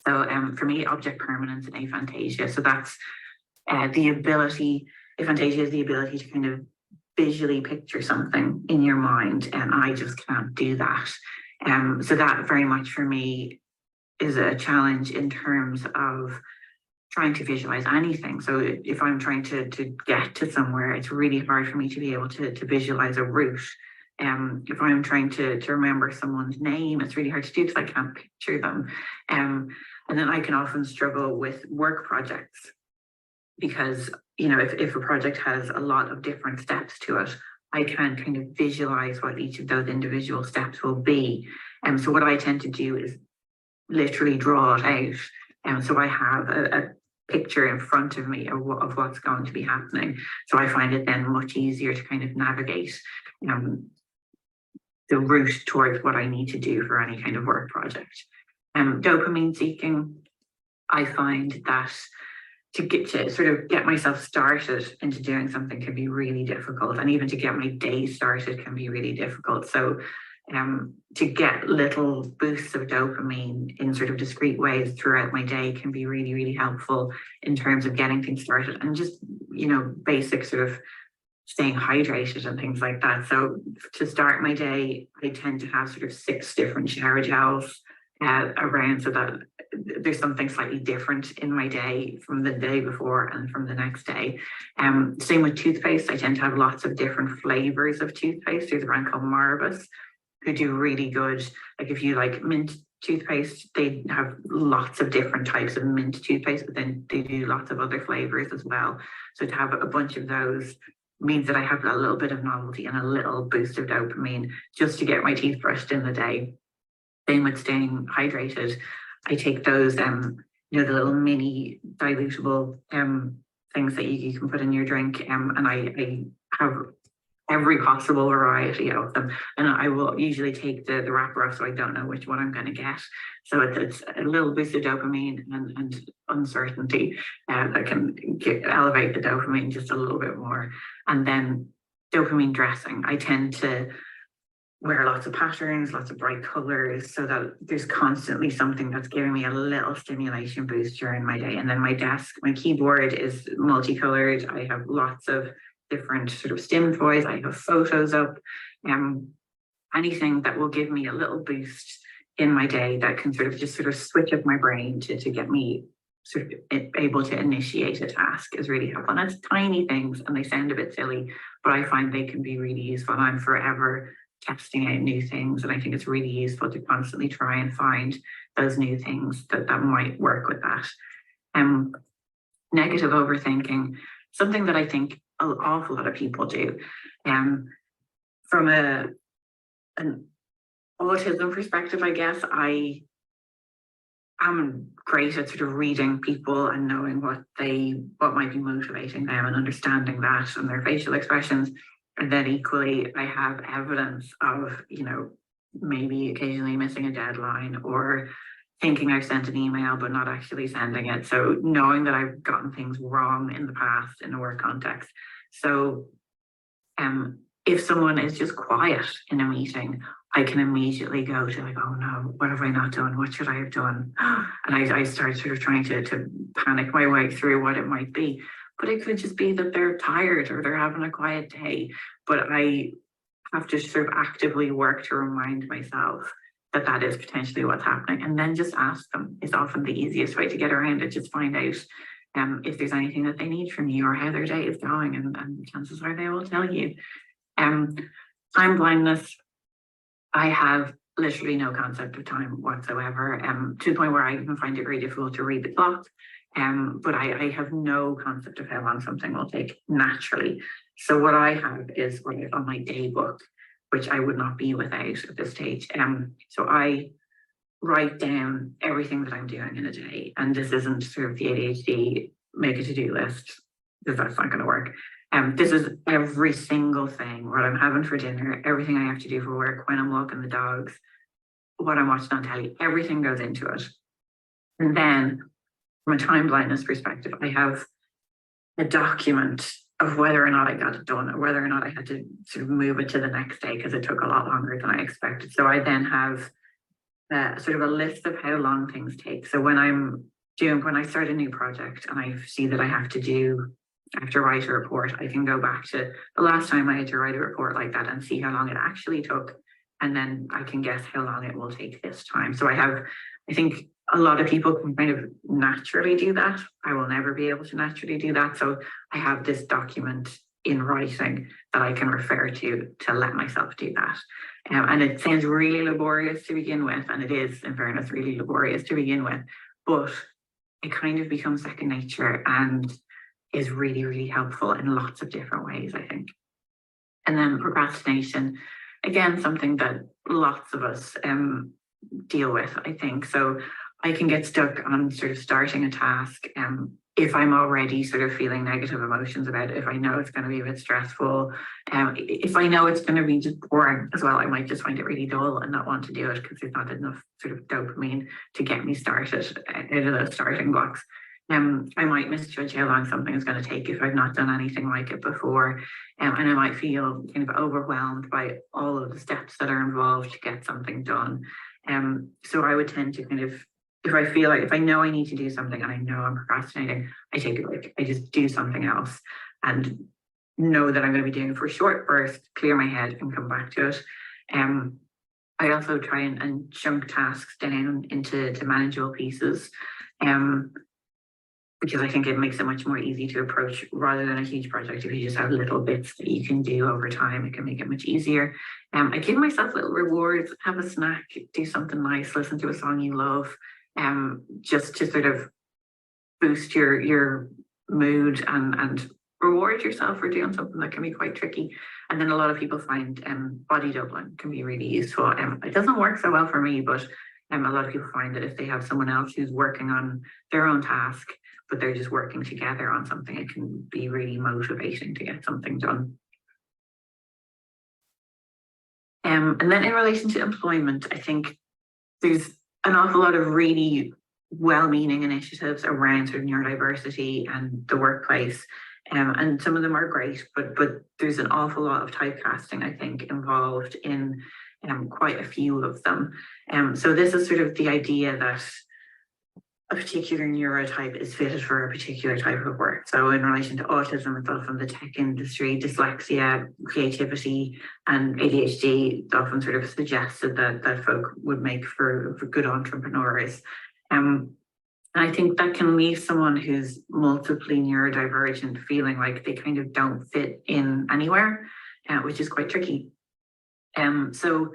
So for me, object permanence and aphantasia. So that's the ability, aphantasia is the ability to kind of visually picture something in your mind, and I just can't do that. So that very much for me is a challenge in terms of trying to visualize anything. So if I'm trying to get to somewhere, it's really hard for me to be able to visualize a route. If I'm trying to remember someone's name, it's really hard to do because I can't picture them. And then I can often struggle with work projects because, you know, if a project has a lot of different steps to it, I can kind of visualize what each of those individual steps will be. And so what I tend to do is literally draw it out. And so I have a picture in front of me of what's going to be happening. So I find it then much easier to kind of navigate the route towards what I need to do for any kind of work project. Dopamine seeking, I find that to sort of get myself started into doing something can be really difficult, and even to get my day started can be really difficult. So to get little boosts of dopamine in sort of discrete ways throughout my day can be really, really helpful in terms of getting things started and just, you know, basic sort of staying hydrated and things like that. So to start my day, I tend to have sort of 6 different shower gels around so that there's something slightly different in my day from the day before and from the next day. Same with toothpaste. I tend to have lots of different flavors of toothpaste. There's a brand called Marvis. who do really good. Like if you like mint toothpaste, they have lots of different types of mint toothpaste, but then they do lots of other flavors as well. So to have a bunch of those means that I have a little bit of novelty and a little boost of dopamine just to get my teeth brushed in the day. Same with staying hydrated. I take those, the little mini dilutable things that you can put in your drink, and I have every possible variety of them, and I will usually take the wrapper off so I don't know which one I'm going to get. So it's a little boost of dopamine and uncertainty that can elevate the dopamine just a little bit more. And then dopamine dressing. I tend to wear lots of patterns, lots of bright colors, so that there's constantly something that's giving me a little stimulation boost during my day. And then my desk, my keyboard is multicolored. I have lots of different sort of stim toys. I have photos up, anything that will give me a little boost in my day that can sort of switch up my brain to get me sort of able to initiate a task is really helpful. And it's tiny things and they sound a bit silly, but I find they can be really useful. I'm forever testing out new things, and I think it's really useful to constantly try and find those new things that might work with that. Negative overthinking, something that I think an awful lot of people do. From an autism perspective, I guess I am great at sort of reading people and knowing what might be motivating them and understanding that and their facial expressions. And then equally, I have evidence of, maybe occasionally missing a deadline or thinking I've sent an email but not actually sending it. So knowing that I've gotten things wrong in the past in a work context. So if someone is just quiet in a meeting, I can immediately go to like, oh no, what have I not done? What should I have done? And I start sort of trying to panic my way through what it might be. But it could just be that they're tired or they're having a quiet day. But I have to sort of actively work to remind myself that that is potentially what's happening. And then just ask them is often the easiest way to get around it. Just find out if there's anything that they need from you or how their day is going. And chances are they will tell you. Time blindness, I have literally no concept of time whatsoever, to the point where I even find it very difficult to read the clock. But I have no concept of how long something will take naturally. So what I have is on my day book, which I would not be without at this stage. So I write down everything that I'm doing in a day. And this isn't sort of the ADHD make a to-do list, because that's not going to work. This is every single thing, what I'm having for dinner, everything I have to do for work, when I'm walking the dogs, what I'm watching on telly, everything goes into it. And then from a time blindness perspective, I have a document of whether or not I got it done or whether or not I had to sort of move it to the next day because it took a lot longer than I expected. So I then have sort of a list of how long things take. So when I start a new project and I see that I have to write a report, I can go back to the last time I had to write a report like that and see how long it actually took. And then I can guess how long it will take this time. So I think a lot of people can kind of naturally do that. I will never be able to naturally do that. So I have this document in writing that I can refer to let myself do that. And it sounds really laborious to begin with, and it is, in fairness, really laborious to begin with, but it kind of becomes second nature and is really, really helpful in lots of different ways, I think. And then procrastination, again, something that lots of us deal with, I think. So I can get stuck on sort of starting a task if I'm already sort of feeling negative emotions about it, if I know it's going to be a bit stressful, if I know it's going to be just boring as well, I might just find it really dull and not want to do it because there's not enough sort of dopamine to get me started out of those starting blocks. I might misjudge how long something is going to take if I've not done anything like it before, and I might feel kind of overwhelmed by all of the steps that are involved to get something done. So I would tend to kind of, if I know I need to do something and I know I'm procrastinating, I take a break. I just do something else and know that I'm going to be doing it for a short burst, clear my head and come back to it. I also try and chunk tasks down into manageable pieces. because I think it makes it much more easy to approach rather than a huge project. If you just have little bits that you can do over time, it can make it much easier. I give myself little rewards, have a snack, do something nice, listen to a song you love, just to sort of boost your mood and reward yourself for doing something that can be quite tricky. And then a lot of people find body doubling can be really useful. It doesn't work so well for me, but a lot of people find that if they have someone else who's working on their own task, but they're just working together on something, it can be really motivating to get something done. And then in relation to employment, I think there's an awful lot of really well-meaning initiatives around sort of neurodiversity and the workplace. And some of them are great, but there's an awful lot of typecasting, I think, involved in quite a few of them. So this is sort of the idea that a particular neurotype is fitted for a particular type of work. So in relation to autism, it's often the tech industry, dyslexia, creativity, and ADHD. It's often sort of suggested that folk would make for good entrepreneurs. And I think that can leave someone who's multiply neurodivergent feeling like they kind of don't fit in anywhere, which is quite tricky. So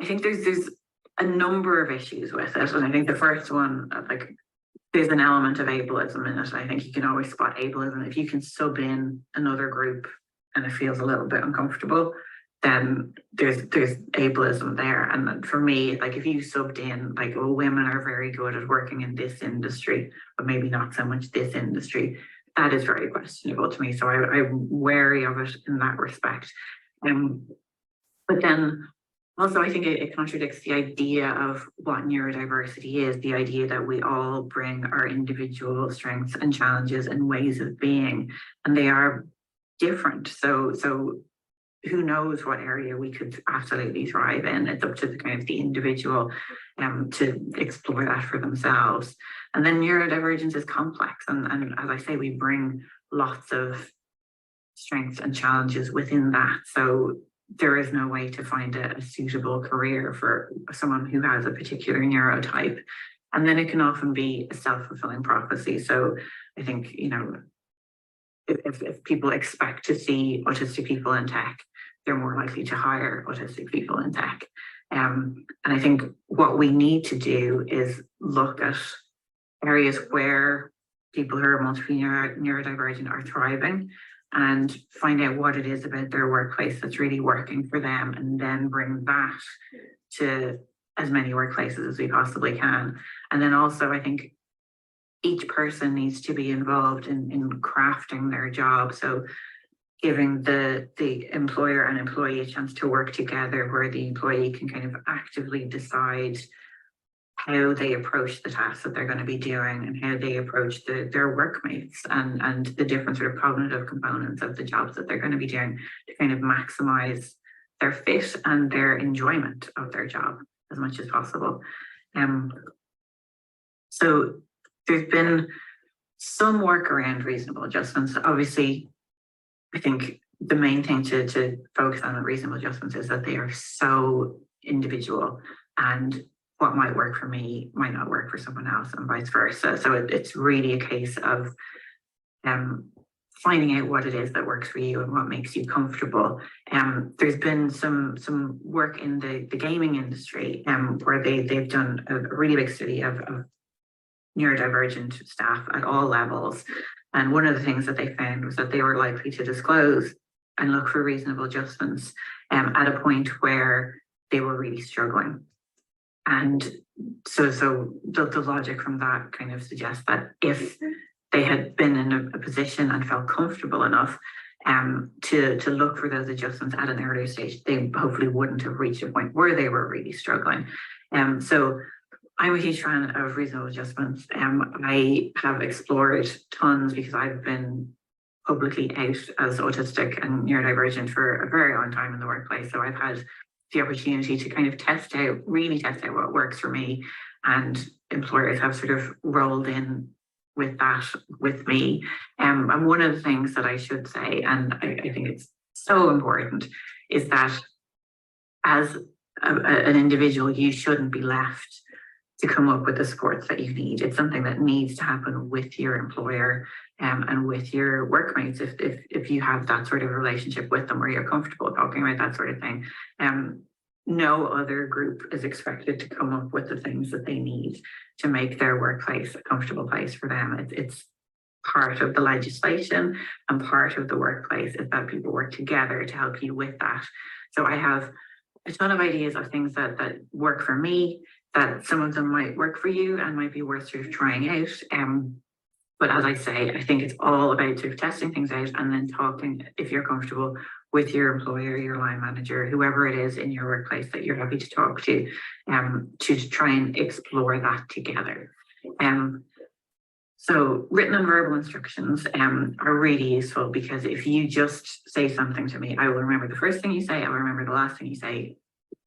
I think there's a number of issues with it. And I think the first one, like, there's an element of ableism in it. I think you can always spot ableism. If you can sub in another group and it feels a little bit uncomfortable, then there's ableism there. And for me, like, if you subbed in, like, oh, women are very good at working in this industry, but maybe not so much this industry, that is very questionable to me. So I'm wary of it in that respect. But then also, I think it contradicts the idea of what neurodiversity is, the idea that we all bring our individual strengths and challenges and ways of being, and they are different. So who knows what area we could absolutely thrive in? It's up to the kind of the individual to explore that for themselves. And then neurodivergence is complex, and as I say, we bring lots of strengths and challenges within that. So there is no way to find a suitable career for someone who has a particular neurotype. And then it can often be a self-fulfilling prophecy. So I think, you know, if people expect to see autistic people in tech, they're more likely to hire autistic people in tech. And I think what we need to do is look at areas where people who are multiply neurodivergent are thriving, and find out what it is about their workplace that's really working for them, and then bring that to as many workplaces as we possibly can. And then also, I think each person needs to be involved in crafting their job. So giving the employer and employee a chance to work together, where the employee can kind of actively decide how they approach the tasks that they're going to be doing, and how they approach their workmates, and the different sort of cognitive components of the jobs that they're going to be doing, to kind of maximize their fit and their enjoyment of their job as much as possible. So there's been some work around reasonable adjustments. Obviously, I think the main thing to focus on with reasonable adjustments is that they are so individual, and what might work for me might not work for someone else, and vice versa. So it's really a case of finding out what it is that works for you and what makes you comfortable. There's been some work in the gaming industry where they've done a really big study of neurodivergent staff at all levels. And one of the things that they found was that they were likely to disclose and look for reasonable adjustments at a point where they were really struggling. And so the logic from that kind of suggests that if they had been in a position and felt comfortable enough to look for those adjustments at an earlier stage, they hopefully wouldn't have reached a point where they were really struggling. So I'm a huge fan of reasonable adjustments. I have explored tons because I've been publicly out as autistic and neurodivergent for a very long time in the workplace. So I've had the opportunity to kind of really test out what works for me, and employers have sort of rolled in with that with me. And one of the things that I should say, and I think it's so important, is that as an individual, you shouldn't be left to come up with the supports that you need. It's something that needs to happen with your employer and with your workmates if you have that sort of relationship with them where you're comfortable talking about that sort of thing. No other group is expected to come up with the things that they need to make their workplace a comfortable place for them. It's part of the legislation and part of the workplace is that people work together to help you with that. So I have a ton of ideas of things that work for me, that some of them might work for you and might be worth sort of trying out. But as I say, I think it's all about sort of testing things out and then talking, if you're comfortable, with your employer, your line manager, whoever it is in your workplace that you're happy to talk to try and explore that together. So written and verbal instructions are really useful, because if you just say something to me, I will remember the first thing you say, I'll remember the last thing you say.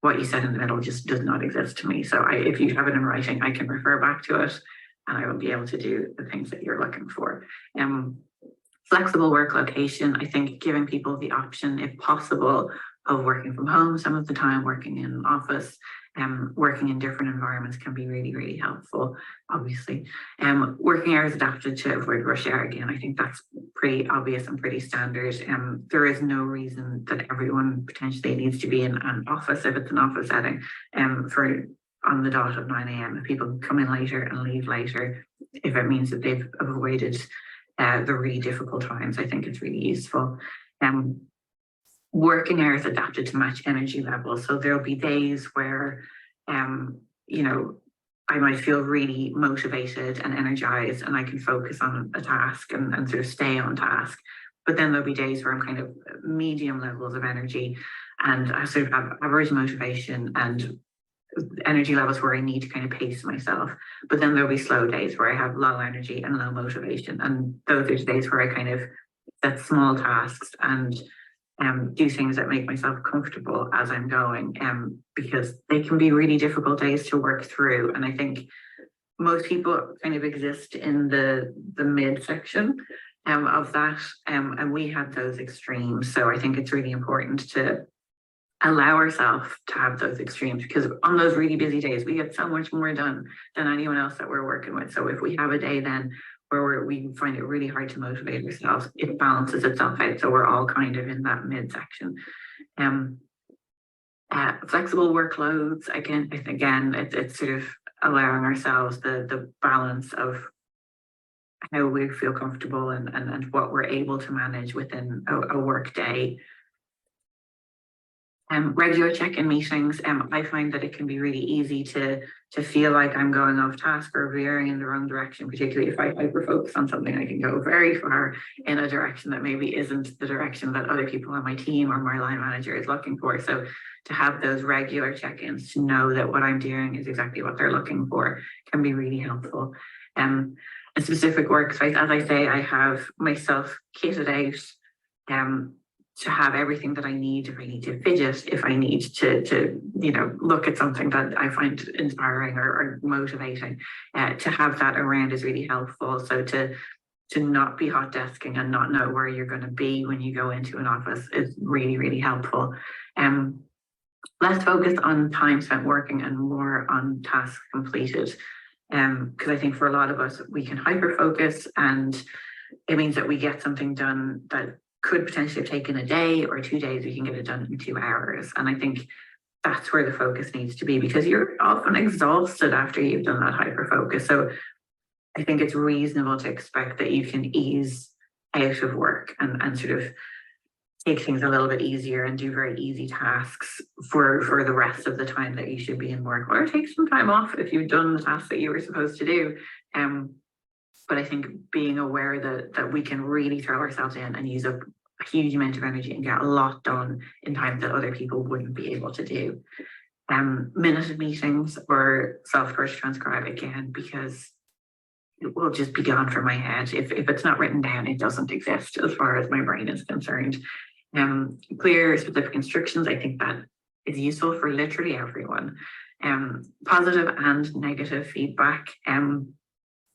What you said in the middle just does not exist to me. So if you have it in writing, I can refer back to it and I will be able to do the things that you're looking for. Flexible work location, I think giving people the option, if possible, of working from home some of the time, working in an office, working in different environments can be really, really helpful, obviously. Working hours adapted to avoid rush hour, again, I think that's pretty obvious and pretty standard. There is no reason that everyone potentially needs to be in an office if it's an office setting for on the dot of 9 a.m. If people come in later and leave later, if it means that they've avoided the really difficult times, I think it's really useful. Working hours adapted to match energy levels. So there'll be days where, you know, I might feel really motivated and energized and I can focus on a task and sort of stay on task. But then there'll be days where I'm kind of medium levels of energy and I sort of have average motivation and energy levels where I need to kind of pace myself. But then there'll be slow days where I have low energy and low motivation. And those are the days where I kind of set small tasks and do things that make myself comfortable as I'm going, because they can be really difficult days to work through. And I think most people kind of exist in the mid section of that, and we have those extremes. So I think it's really important to allow ourselves to have those extremes, because on those really busy days, we get so much more done than anyone else that we're working with. So if we have a day then where we find it really hard to motivate ourselves, it balances itself out. So we're all kind of in that midsection. Flexible workloads, again, it's sort of allowing ourselves the balance of how we feel comfortable and what we're able to manage within a work day. Regular check-in meetings, I find that it can be really easy to feel like I'm going off task or veering in the wrong direction, particularly if I hyper-focus on something. I can go very far in a direction that maybe isn't the direction that other people on my team or my line manager is looking for. So to have those regular check-ins, to know that what I'm doing is exactly what they're looking for, can be really helpful. A specific workspace, as I say, I have myself kitted out to have everything that I need. If I need to fidget, if I need to you know, look at something that I find inspiring or motivating, to have that around is really helpful. So to not be hot desking and not know where you're going to be when you go into an office is really, really helpful. Less focus on time spent working and more on tasks completed. Because I think for a lot of us, we can hyper focus and it means that we get something done that could potentially have taken a day or 2 days. We can get it done in 2 hours. And I think that's where the focus needs to be, because you're often exhausted after you've done that hyper focus. So I think it's reasonable to expect that you can ease out of work and sort of take things a little bit easier and do very easy tasks for the rest of the time that you should be in work, or take some time off if you've done the tasks that you were supposed to do. But I think being aware that we can really throw ourselves in and use up a huge amount of energy and get a lot done in time that other people wouldn't be able to do. Minute meetings or software to transcribe, again, because it will just be gone from my head. If it's not written down, it doesn't exist as far as my brain is concerned. Clear, specific instructions, I think that is useful for literally everyone. Positive and negative feedback.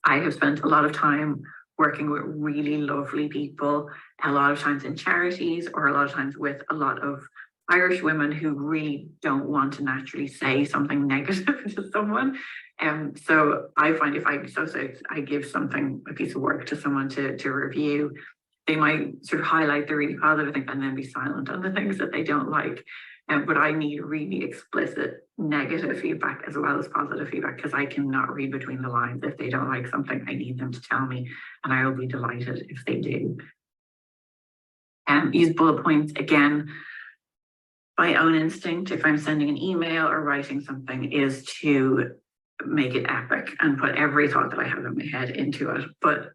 I have spent a lot of time working with really lovely people, a lot of times in charities or a lot of times with a lot of Irish women who really don't want to naturally say something negative to someone. So I find if I give a piece of work to someone to review, they might sort of highlight the really positive things and then be silent on the things that they don't like. But I need really explicit negative feedback as well as positive feedback, because I cannot read between the lines. If they don't like something, I need them to tell me, and I will be delighted if they do. Use bullet points again. My own instinct, if I'm sending an email or writing something, is to make it epic and put every thought that I have in my head into it. But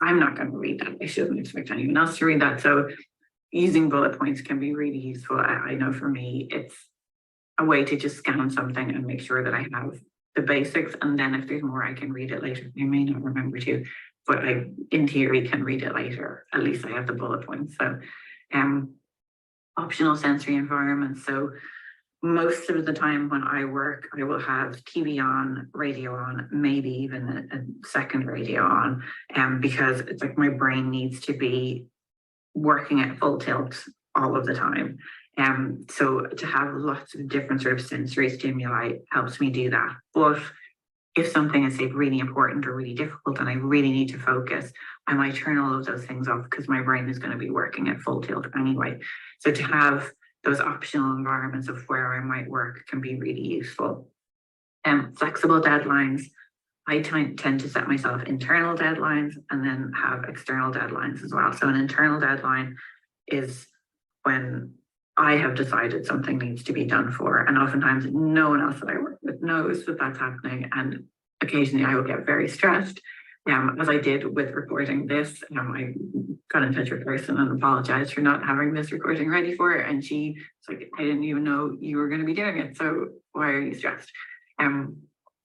I'm not going to read that. I shouldn't expect anyone else to read that. So using bullet points can be really useful. I know for me, it's a way to just scan something and make sure that I have the basics. And then if there's more, I can read it later. I may not remember to, but I, in theory, can read it later. At least I have the bullet points. So optional sensory environments. So most of the time when I work, I will have TV on, radio on, maybe even a second radio on, because it's like my brain needs to be working at full tilt all of the time. So to have lots of different sort of sensory stimuli helps me do that. But if something is, say, really important or really difficult and I really need to focus, I might turn all of those things off because my brain is going to be working at full tilt anyway. So to have those optional environments of where I might work can be really useful. Flexible deadlines. I tend to set myself internal deadlines and then have external deadlines as well. So an internal deadline is when I have decided something needs to be done for, and oftentimes no one else that I work with knows that that's happening, and occasionally I will get very stressed. As I did with recording this, I got in touch with Kirsten and apologized for not having this recording ready for it, and she was like, I didn't even know you were going to be doing it, so why are you stressed?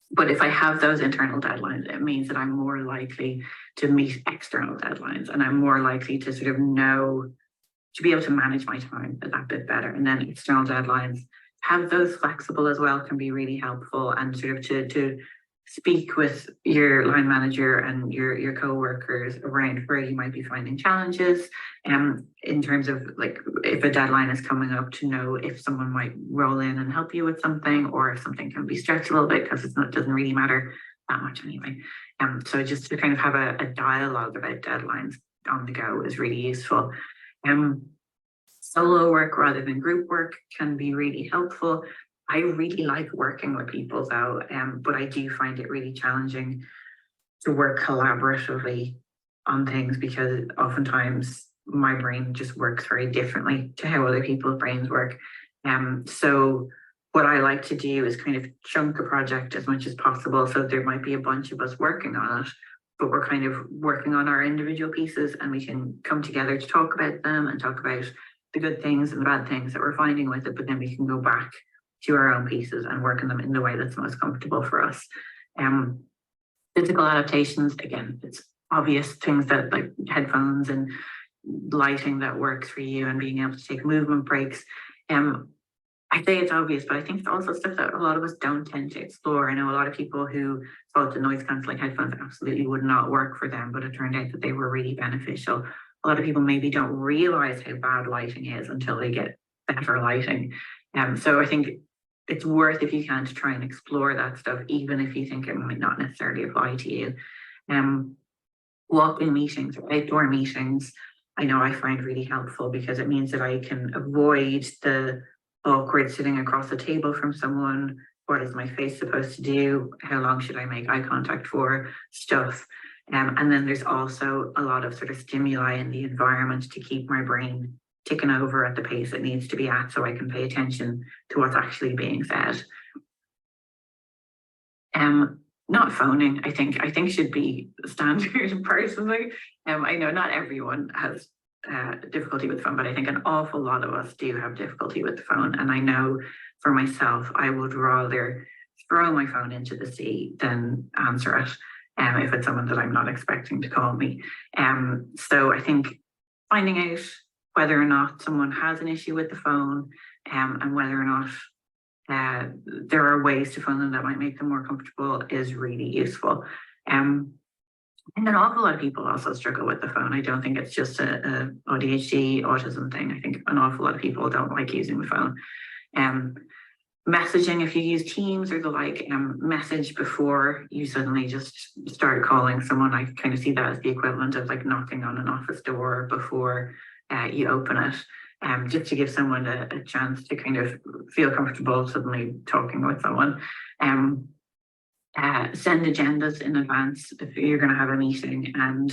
But if I have those internal deadlines, it means that I'm more likely to meet external deadlines, and I'm more likely to sort of know, to be able to manage my time a bit better. And then external deadlines, have those flexible as well, can be really helpful, and sort of to speak with your line manager and your co-workers around where you might be finding challenges, in terms of, like, if a deadline is coming up, to know if someone might roll in and help you with something, or if something can be stretched a little bit because it doesn't really matter that much anyway. So just to kind of have a dialogue about deadlines on the go is really useful. Solo work rather than group work can be really helpful. I really like working with people though, but I do find it really challenging to work collaboratively on things, because oftentimes my brain just works very differently to how other people's brains work. So what I like to do is kind of chunk a project as much as possible. So there might be a bunch of us working on it, but we're kind of working on our individual pieces, and we can come together to talk about them and talk about the good things and the bad things that we're finding with it, but then we can go back to our own pieces and work on them in the way that's most comfortable for us. Physical adaptations, again, it's obvious things that, like headphones and lighting that works for you, and being able to take movement breaks. I say it's obvious, but I think it's also stuff that a lot of us don't tend to explore. I know a lot of people who thought the noise cancelling headphones absolutely would not work for them, but it turned out that they were really beneficial. A lot of people maybe don't realize how bad lighting is until they get better lighting. So I think it's worth, if you can, to try and explore that stuff, even if you think it might not necessarily apply to you. Walk-in meetings or outdoor meetings, I know I find really helpful, because it means that I can avoid the awkward sitting across the table from someone. What is my face supposed to do? How long should I make eye contact for? Stuff. And then there's also a lot of sort of stimuli in the environment to keep my brain ticking over at the pace it needs to be at, so I can pay attention to what's actually being said. Not phoning, I think should be standard personally. I know not everyone has difficulty with the phone, but I think an awful lot of us do have difficulty with the phone. And I know for myself, I would rather throw my phone into the sea than answer it, if it's someone that I'm not expecting to call me. So I think finding out whether or not someone has an issue with the phone, and whether or not there are ways to phone them that might make them more comfortable is really useful. think an awful lot of people also struggle with the phone. I don't think it's just a ADHD autism thing. I think an awful lot of people don't like using the phone. Messaging, if you use Teams or the like, message before you suddenly just start calling someone. I kind of see that as the equivalent of like knocking on an office door before you open it, just to give someone a chance to kind of feel comfortable suddenly talking with someone. Send agendas in advance if you're going to have a meeting, and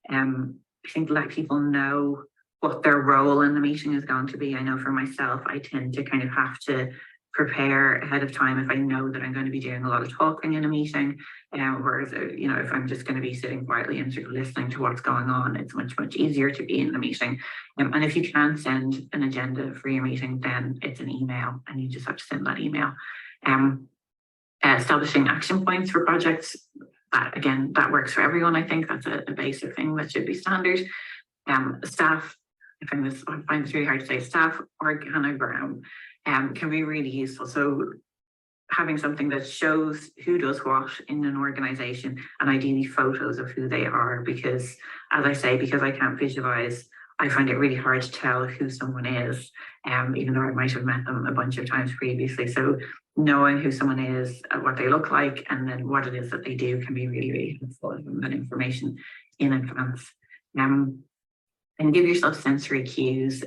I think let people know what their role in the meeting is going to be. I know for myself, I tend to kind of have to prepare ahead of time if I know that I'm going to be doing a lot of talking in a meeting, whereas you know, if I'm just going to be sitting quietly and sort of listening to what's going on, it's much easier to be in the meeting. And if you can send an agenda for your meeting, then it's an email and you just have to send that email. Establishing action points for projects, again, that works for everyone. I think that's a basic thing that should be standard. Staff, I find this really hard to say, staff organogram can be really useful. So having something that shows who does what in an organization, and ideally photos of who they are, because as I say, because I can't visualize, I find it really hard to tell who someone is, even though I might have met them a bunch of times previously. So knowing who someone is, what they look like, and then what it is that they do can be really helpful, that information in advance. And give yourself sensory cues.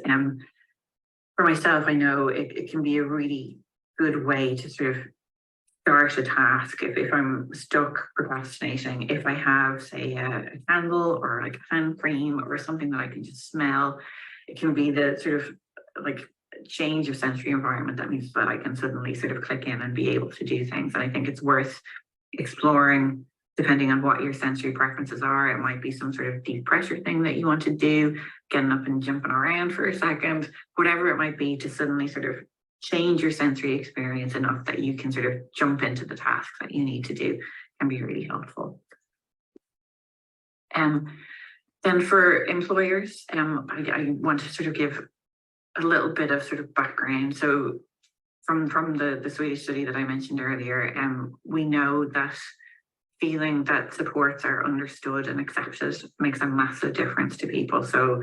For myself, I know it can be a really good way to sort of start a task. If I'm stuck procrastinating, if I have, say, a candle or like a hand cream or something that I can just smell, it can be the sort of like change of sensory environment that means that I can suddenly sort of click in and be able to do things. And I think it's worth exploring, depending on what your sensory preferences are. It might be some sort of deep pressure thing that you want to do, getting up and jumping around for a second, whatever it might be, to suddenly sort of change your sensory experience enough that you can sort of jump into the task that you need to do, can be really helpful. Then for employers, I want to sort of give a little bit of sort of background. So from the Swedish study that I mentioned earlier, we know that feeling that supports are understood and accepted makes a massive difference to people. So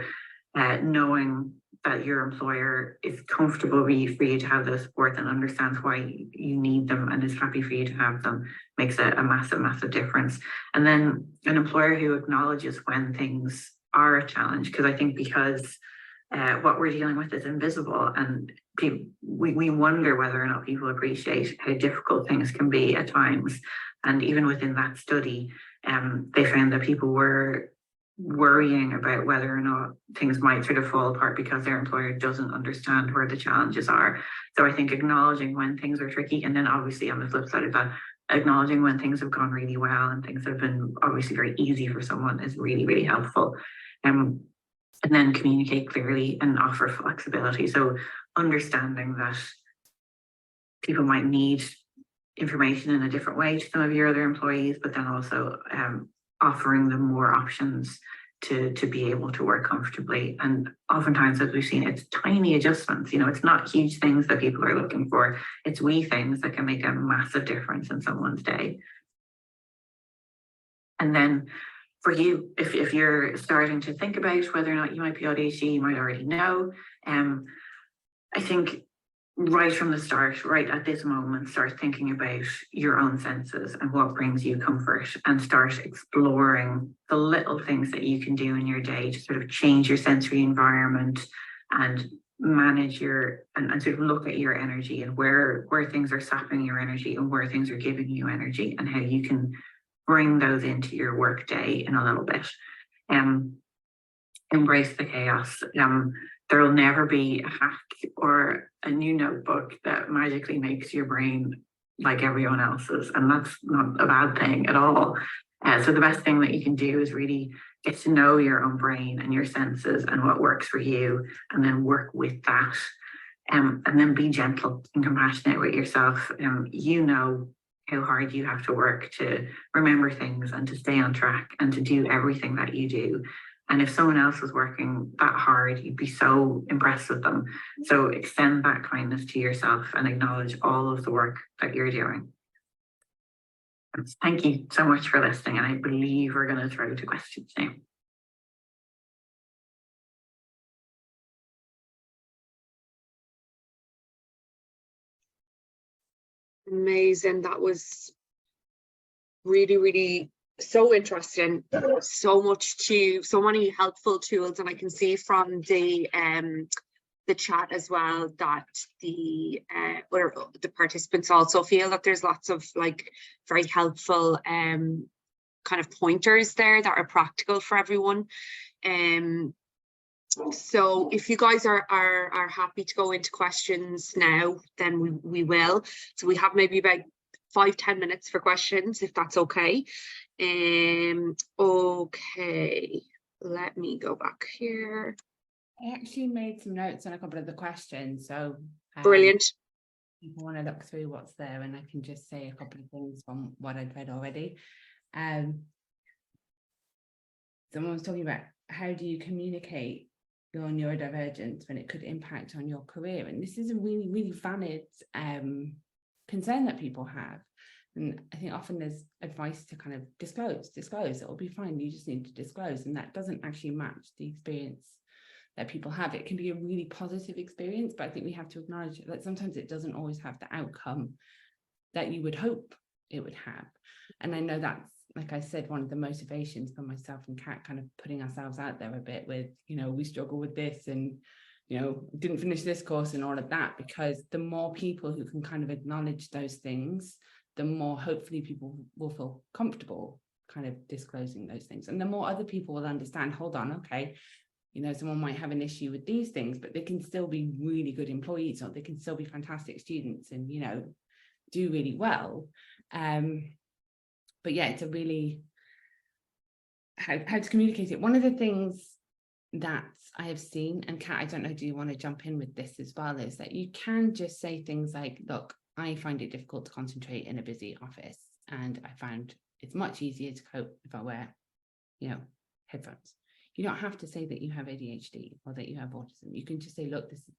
knowing that your employer is comfortable for you to have those supports and understands why you need them and is happy for you to have them makes a massive difference. And then an employer who acknowledges when things are a challenge, because I think because what we're dealing with is invisible, and we wonder whether or not people appreciate how difficult things can be at times. And even within that study, they found that people were worrying about whether or not things might sort of fall apart because their employer doesn't understand where the challenges are. So I think acknowledging when things are tricky, and then obviously on the flip side of that, acknowledging when things have gone really well and things have been obviously very easy for someone is really helpful. And then communicate clearly and offer flexibility. So understanding that people might need information in a different way to some of your other employees, but then also offering them more options to be able to work comfortably. And oftentimes, as we've seen, it's tiny adjustments. You know, it's not huge things that people are looking for. It's wee things that can make a massive difference in someone's day. And then for you, if you're starting to think about whether or not you might be ADHD, you might already know. I think right from the start, right at this moment, start thinking about your own senses and what brings you comfort, and start exploring the little things that you can do in your day to sort of change your sensory environment and manage and sort of look at your energy and where things are sapping your energy and where things are giving you energy, and how you can bring those into your work day in a little bit. Embrace the chaos. There will never be a hack or a new notebook that magically makes your brain like everyone else's, and that's not a bad thing at all. So the best thing that you can do is really get to know your own brain and your senses and what works for you, and then work with that. And then be gentle and compassionate with yourself. You know how hard you have to work to remember things and to stay on track and to do everything that you do. And if someone else was working that hard, you'd be so impressed with them. So extend that kindness to yourself and acknowledge all of the work that you're doing. Thank you so much for listening, and I believe we're going to throw to questions now. Amazing. That was really, really so interesting. So many helpful tools, and I can see from the chat as well that the participants also feel that there's lots of like very helpful kind of pointers there that are practical for everyone. So if you guys are happy to go into questions now, then we will. So we have maybe about 5-10 minutes for questions, if that's okay. Okay, let me go back here. I actually made some notes on a couple of the questions, so Brilliant. people want to look through what's there, and I can just say a couple of things from what I've read already. Someone was talking about how do you communicate your neurodivergence when it could impact on your career, and this is a really, really valid concern that people have. And I think often there's advice to kind of disclose, it'll be fine, you just need to disclose, and that doesn't actually match the experience that people have. It can be a really positive experience, but I think we have to acknowledge that sometimes it doesn't always have the outcome that you would hope it would have. And I know that's, like I said, one of the motivations for myself and Kat, kind of putting ourselves out there a bit with, you know, we struggle with this, and, you know, didn't finish this course and all of that, because the more people who can kind of acknowledge those things, the more hopefully people will feel comfortable kind of disclosing those things. And the more other people will understand, hold on, okay, you know, someone might have an issue with these things, but they can still be really good employees, or they can still be fantastic students and, you know, do really well. But yeah, it's a really, how to communicate it. One of the things that I have seen, and Kat, I don't know, do you want to jump in with this as well, is that you can just say things like, look, I find it difficult to concentrate in a busy office, and I found it's much easier to cope if I wear, you know, headphones. You don't have to say that you have ADHD or that you have autism. You can just say, look, this is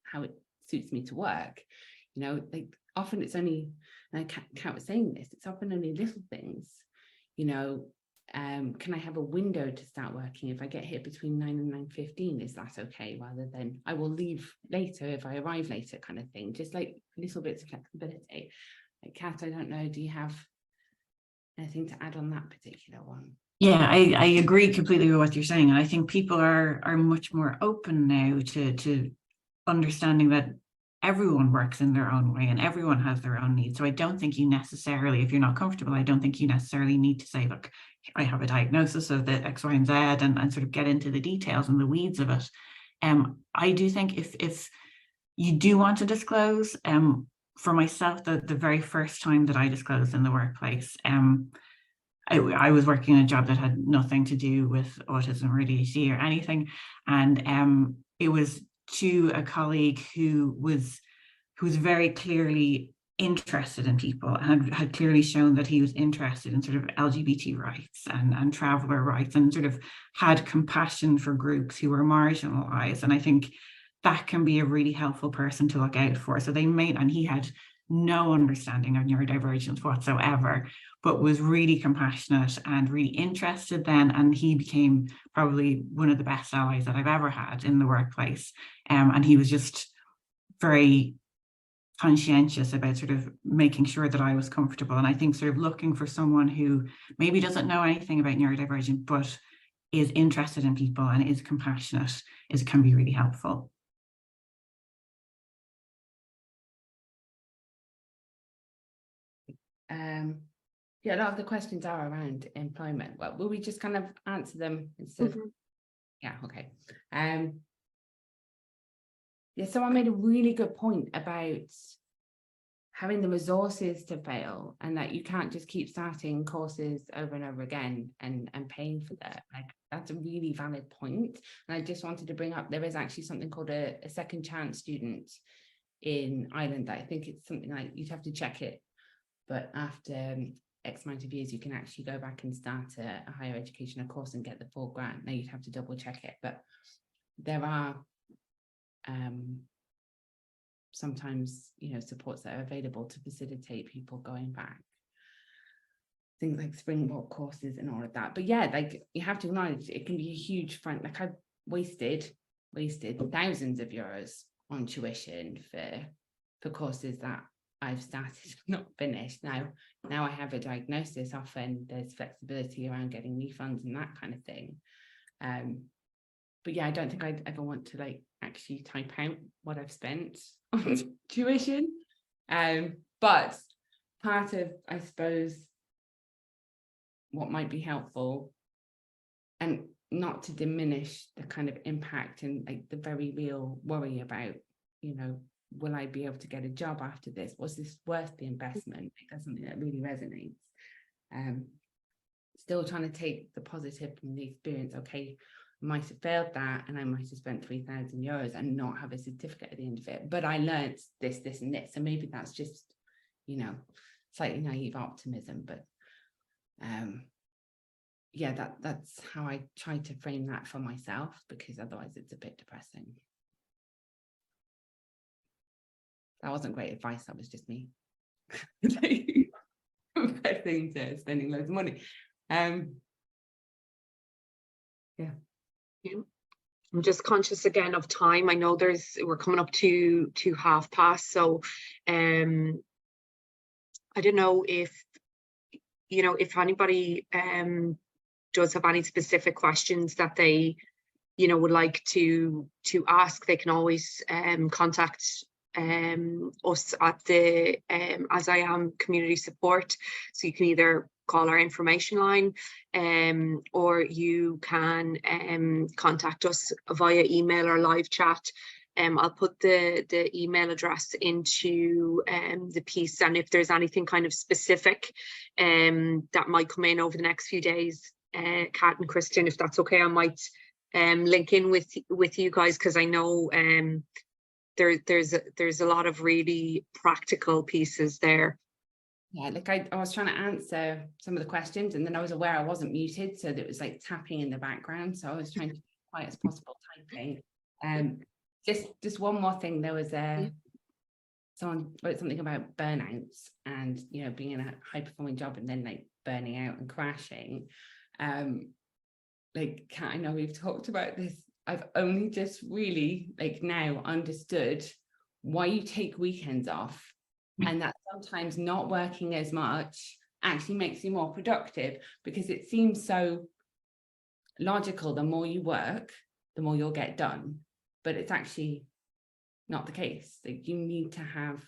how it suits me to work. You know, like often it's only, and Kat was saying this, it's often only little things, you know, can I have a window to start working if I get here between 9 and 9:15? Is that okay? Rather than I will leave later if I arrive later, kind of thing. Just like little bits of flexibility. Like Kat, I don't know, do you have anything to add on that particular one? Yeah, I agree completely with what you're saying. And I think people are much more open now to understanding that everyone works in their own way and everyone has their own needs. So I don't think you necessarily, if you're not comfortable, I don't think you necessarily need to say, look, I have a diagnosis of the X, Y, and Z, and sort of get into the details and the weeds of it. I do think if you do want to disclose, for myself, the very first time that I disclosed in the workplace, I was working in a job that had nothing to do with autism or ADHD or anything, and it was to a colleague who was very clearly interested in people and had clearly shown that he was interested in sort of LGBT rights and traveller rights, and sort of had compassion for groups who were marginalised. And I think that can be a really helpful person to look out for. So and he had no understanding of neurodivergence whatsoever, but was really compassionate and really interested then. And he became probably one of the best allies that I've ever had in the workplace. And he was just very conscientious about sort of making sure that I was comfortable. And I think sort of looking for someone who maybe doesn't know anything about neurodivergent, but is interested in people and is compassionate, can be really helpful. Yeah, a lot of the questions are around employment. Well, will we just kind of answer them instead of, yeah, okay. Yeah, someone made a really good point about having the resources to fail, and that you can't just keep starting courses over and over again and paying for that. Like, that's a really valid point. And I just wanted to bring up, there is actually something called a second chance student in Ireland. That I think it's something like, you'd have to check it, but after X amount of years, you can actually go back and start a higher education course and get the full grant. Now you'd have to double check it, but there are sometimes, you know, supports that are available to facilitate people going back. things like springboard courses and all of that. But yeah, like you have to acknowledge it can be a huge front. Like I've wasted thousands of euros on tuition for courses that I've started not finished. Now I have a diagnosis. Often there's flexibility around getting refunds and that kind of thing. But yeah, I don't think I'd ever want to like actually type out what I've spent on tuition. But part of, I suppose, what might be helpful, and not to diminish the kind of impact and like the very real worry about, you know, will I be able to get a job after this? Was this worth the investment? That's something that really resonates. Still trying to take the positive from the experience. Okay, I might have failed that and I might have spent 3,000 euros and not have a certificate at the end of it, but I learned this, this and this. So maybe that's just, you know, slightly naive optimism, but yeah, that's how I try to frame that for myself, because otherwise it's a bit depressing. That wasn't great advice, that was just me confessing to spending loads of money. Yeah. I'm just conscious again of time. I know we're coming up to past, so I don't know if, you know, if anybody does have any specific questions that they, you know, would like to ask, they can always contact us at the AsIAm community support. So you can either call our information line, or you can contact us via email or live chat. I'll put the email address into the piece, and if there's anything kind of specific that might come in over the next few days, Kat and Kirsten, if that's okay, I might link in with you guys, because I know there's a lot of really practical pieces there. Yeah, like I was trying to answer some of the questions, and then I was aware I wasn't muted, so there was like tapping in the background, so I was trying to be quiet as possible typing. Just one more thing, there was someone wrote something about burnouts and, you know, being in a high performing job and then like burning out and crashing. Like, Kat, I know we've talked about this. I've only just really like now understood why you take weekends off, and that sometimes not working as much actually makes you more productive, because it seems so logical. The more you work, the more you'll get done, but it's actually not the case. Like, you need to have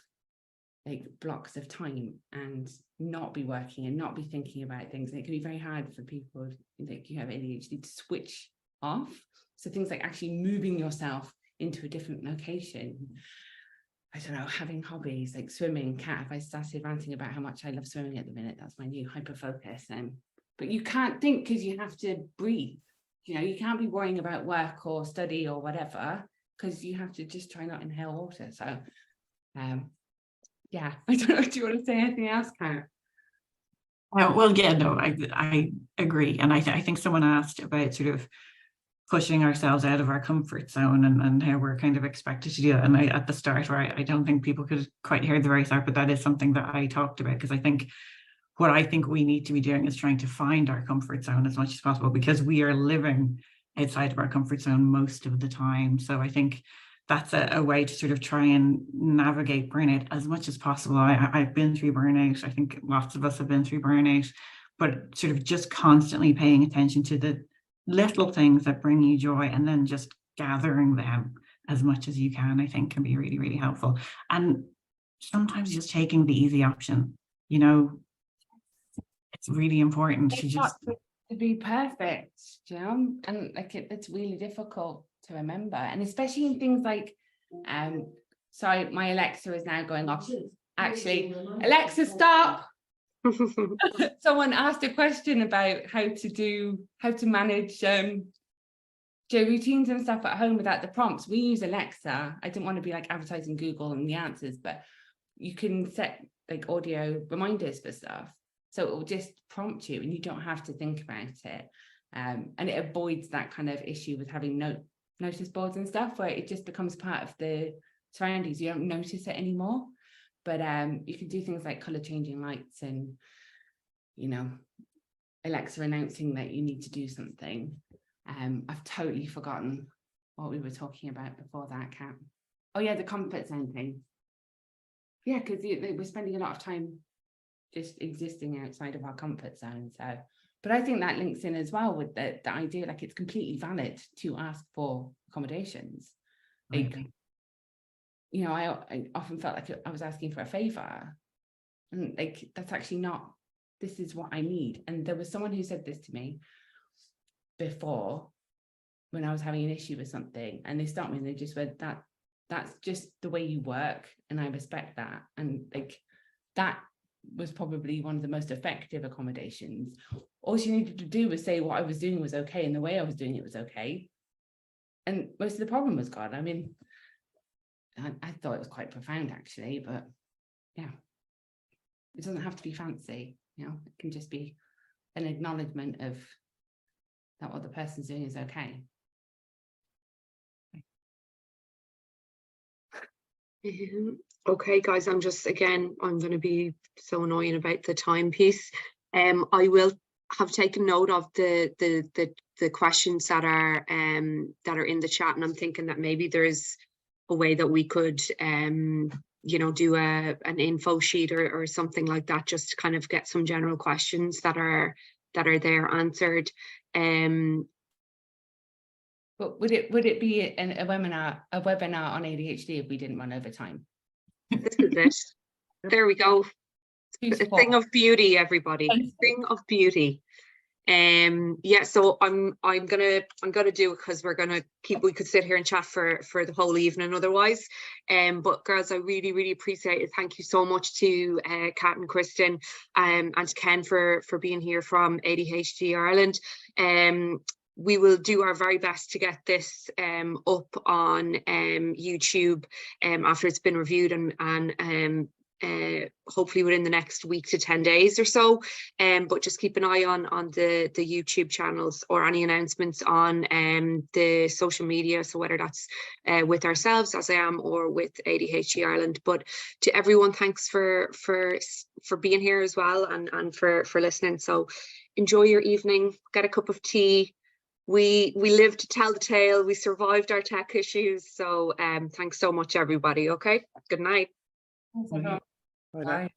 like blocks of time and not be working and not be thinking about things. And it can be very hard for people, like you have ADHD, to switch off. So things like actually moving yourself into a different location, I don't know, having hobbies like swimming. Kat, if I started ranting about how much I love swimming at the minute, that's my new hyper focus. But you can't think because you have to breathe. You know, you can't be worrying about work or study or whatever, because you have to just try not inhale water. So yeah, I don't know, do you want to say anything else, Kat? Well, yeah, no, I agree. And I think someone asked about sort of pushing ourselves out of our comfort zone and how we're kind of expected to do that. And at the start, where I don't think people could quite hear the very start, but that is something that I talked about, because I think what I think we need to be doing is trying to find our comfort zone as much as possible, because we are living outside of our comfort zone most of the time. So I think that's a way to sort of try and navigate burnout as much as possible. I've been through burnout. I think lots of us have been through burnout, but sort of just constantly paying attention to the little things that bring you joy, and then just gathering them as much as you can, I think, can be really, really helpful. And sometimes just taking the easy option, you know, it's really important to just to be perfect, you know, and like it's really difficult to remember, and especially in things like sorry, my Alexa is now going off. Actually, Alexa, stop. Someone asked a question about how to manage routines and stuff at home without the prompts. We use Alexa. I didn't want to be like advertising Google and the answers, but you can set like audio reminders for stuff, so it will just prompt you and you don't have to think about it, and it avoids that kind of issue with having notice boards and stuff, where it just becomes part of the surroundings. You don't notice it anymore. But you can do things like color changing lights and you know, Alexa announcing that you need to do something. I've totally forgotten what we were talking about before that, Kat. Oh yeah, the comfort zone thing. Yeah, because we're spending a lot of time just existing outside of our comfort zone. So, but I think that links in as well with the idea, like, it's completely valid to ask for accommodations. Like, you know, I often felt like I was asking for a favor, and like, that's actually not, this is what I need. And there was someone who said this to me before when I was having an issue with something, and they stopped me and they just went, that's just the way you work, and I respect that. And like, that was probably one of the most effective accommodations. All she needed to do was say what I was doing was okay, and the way I was doing it was okay, and most of the problem was gone. I mean, I thought it was quite profound, actually, but yeah, it doesn't have to be fancy, you know, it can just be an acknowledgement of that what the person's doing is okay. Okay, guys, I'm going to be so annoying about the time piece. I will have taken note of the questions that are in the chat, and I'm thinking that maybe there's a way that we could you know, do an info sheet or something like that, just to kind of get some general questions that are there answered. But would it be a webinar on ADHD if we didn't run over time? This is it. There we go. A thing of beauty, everybody. A thing of beauty. Yeah, so I'm gonna do it, because we could sit here and chat for the whole evening otherwise. But girls, I really appreciate it. Thank you so much to Kat and Kirsten, and to Ken for being here from ADHD Ireland. We will do our very best to get this up on YouTube after it's been reviewed, and hopefully within the next week to 10 days or so. But just keep an eye on the YouTube channels, or any announcements on the social media, so whether that's with ourselves, AsIAm, or with ADHD Ireland. But to everyone, thanks for being here as well, and for listening. So enjoy your evening, get a cup of tea. We lived to tell the tale. We survived our tech issues. So thanks so much, everybody. Okay, good night. Bye.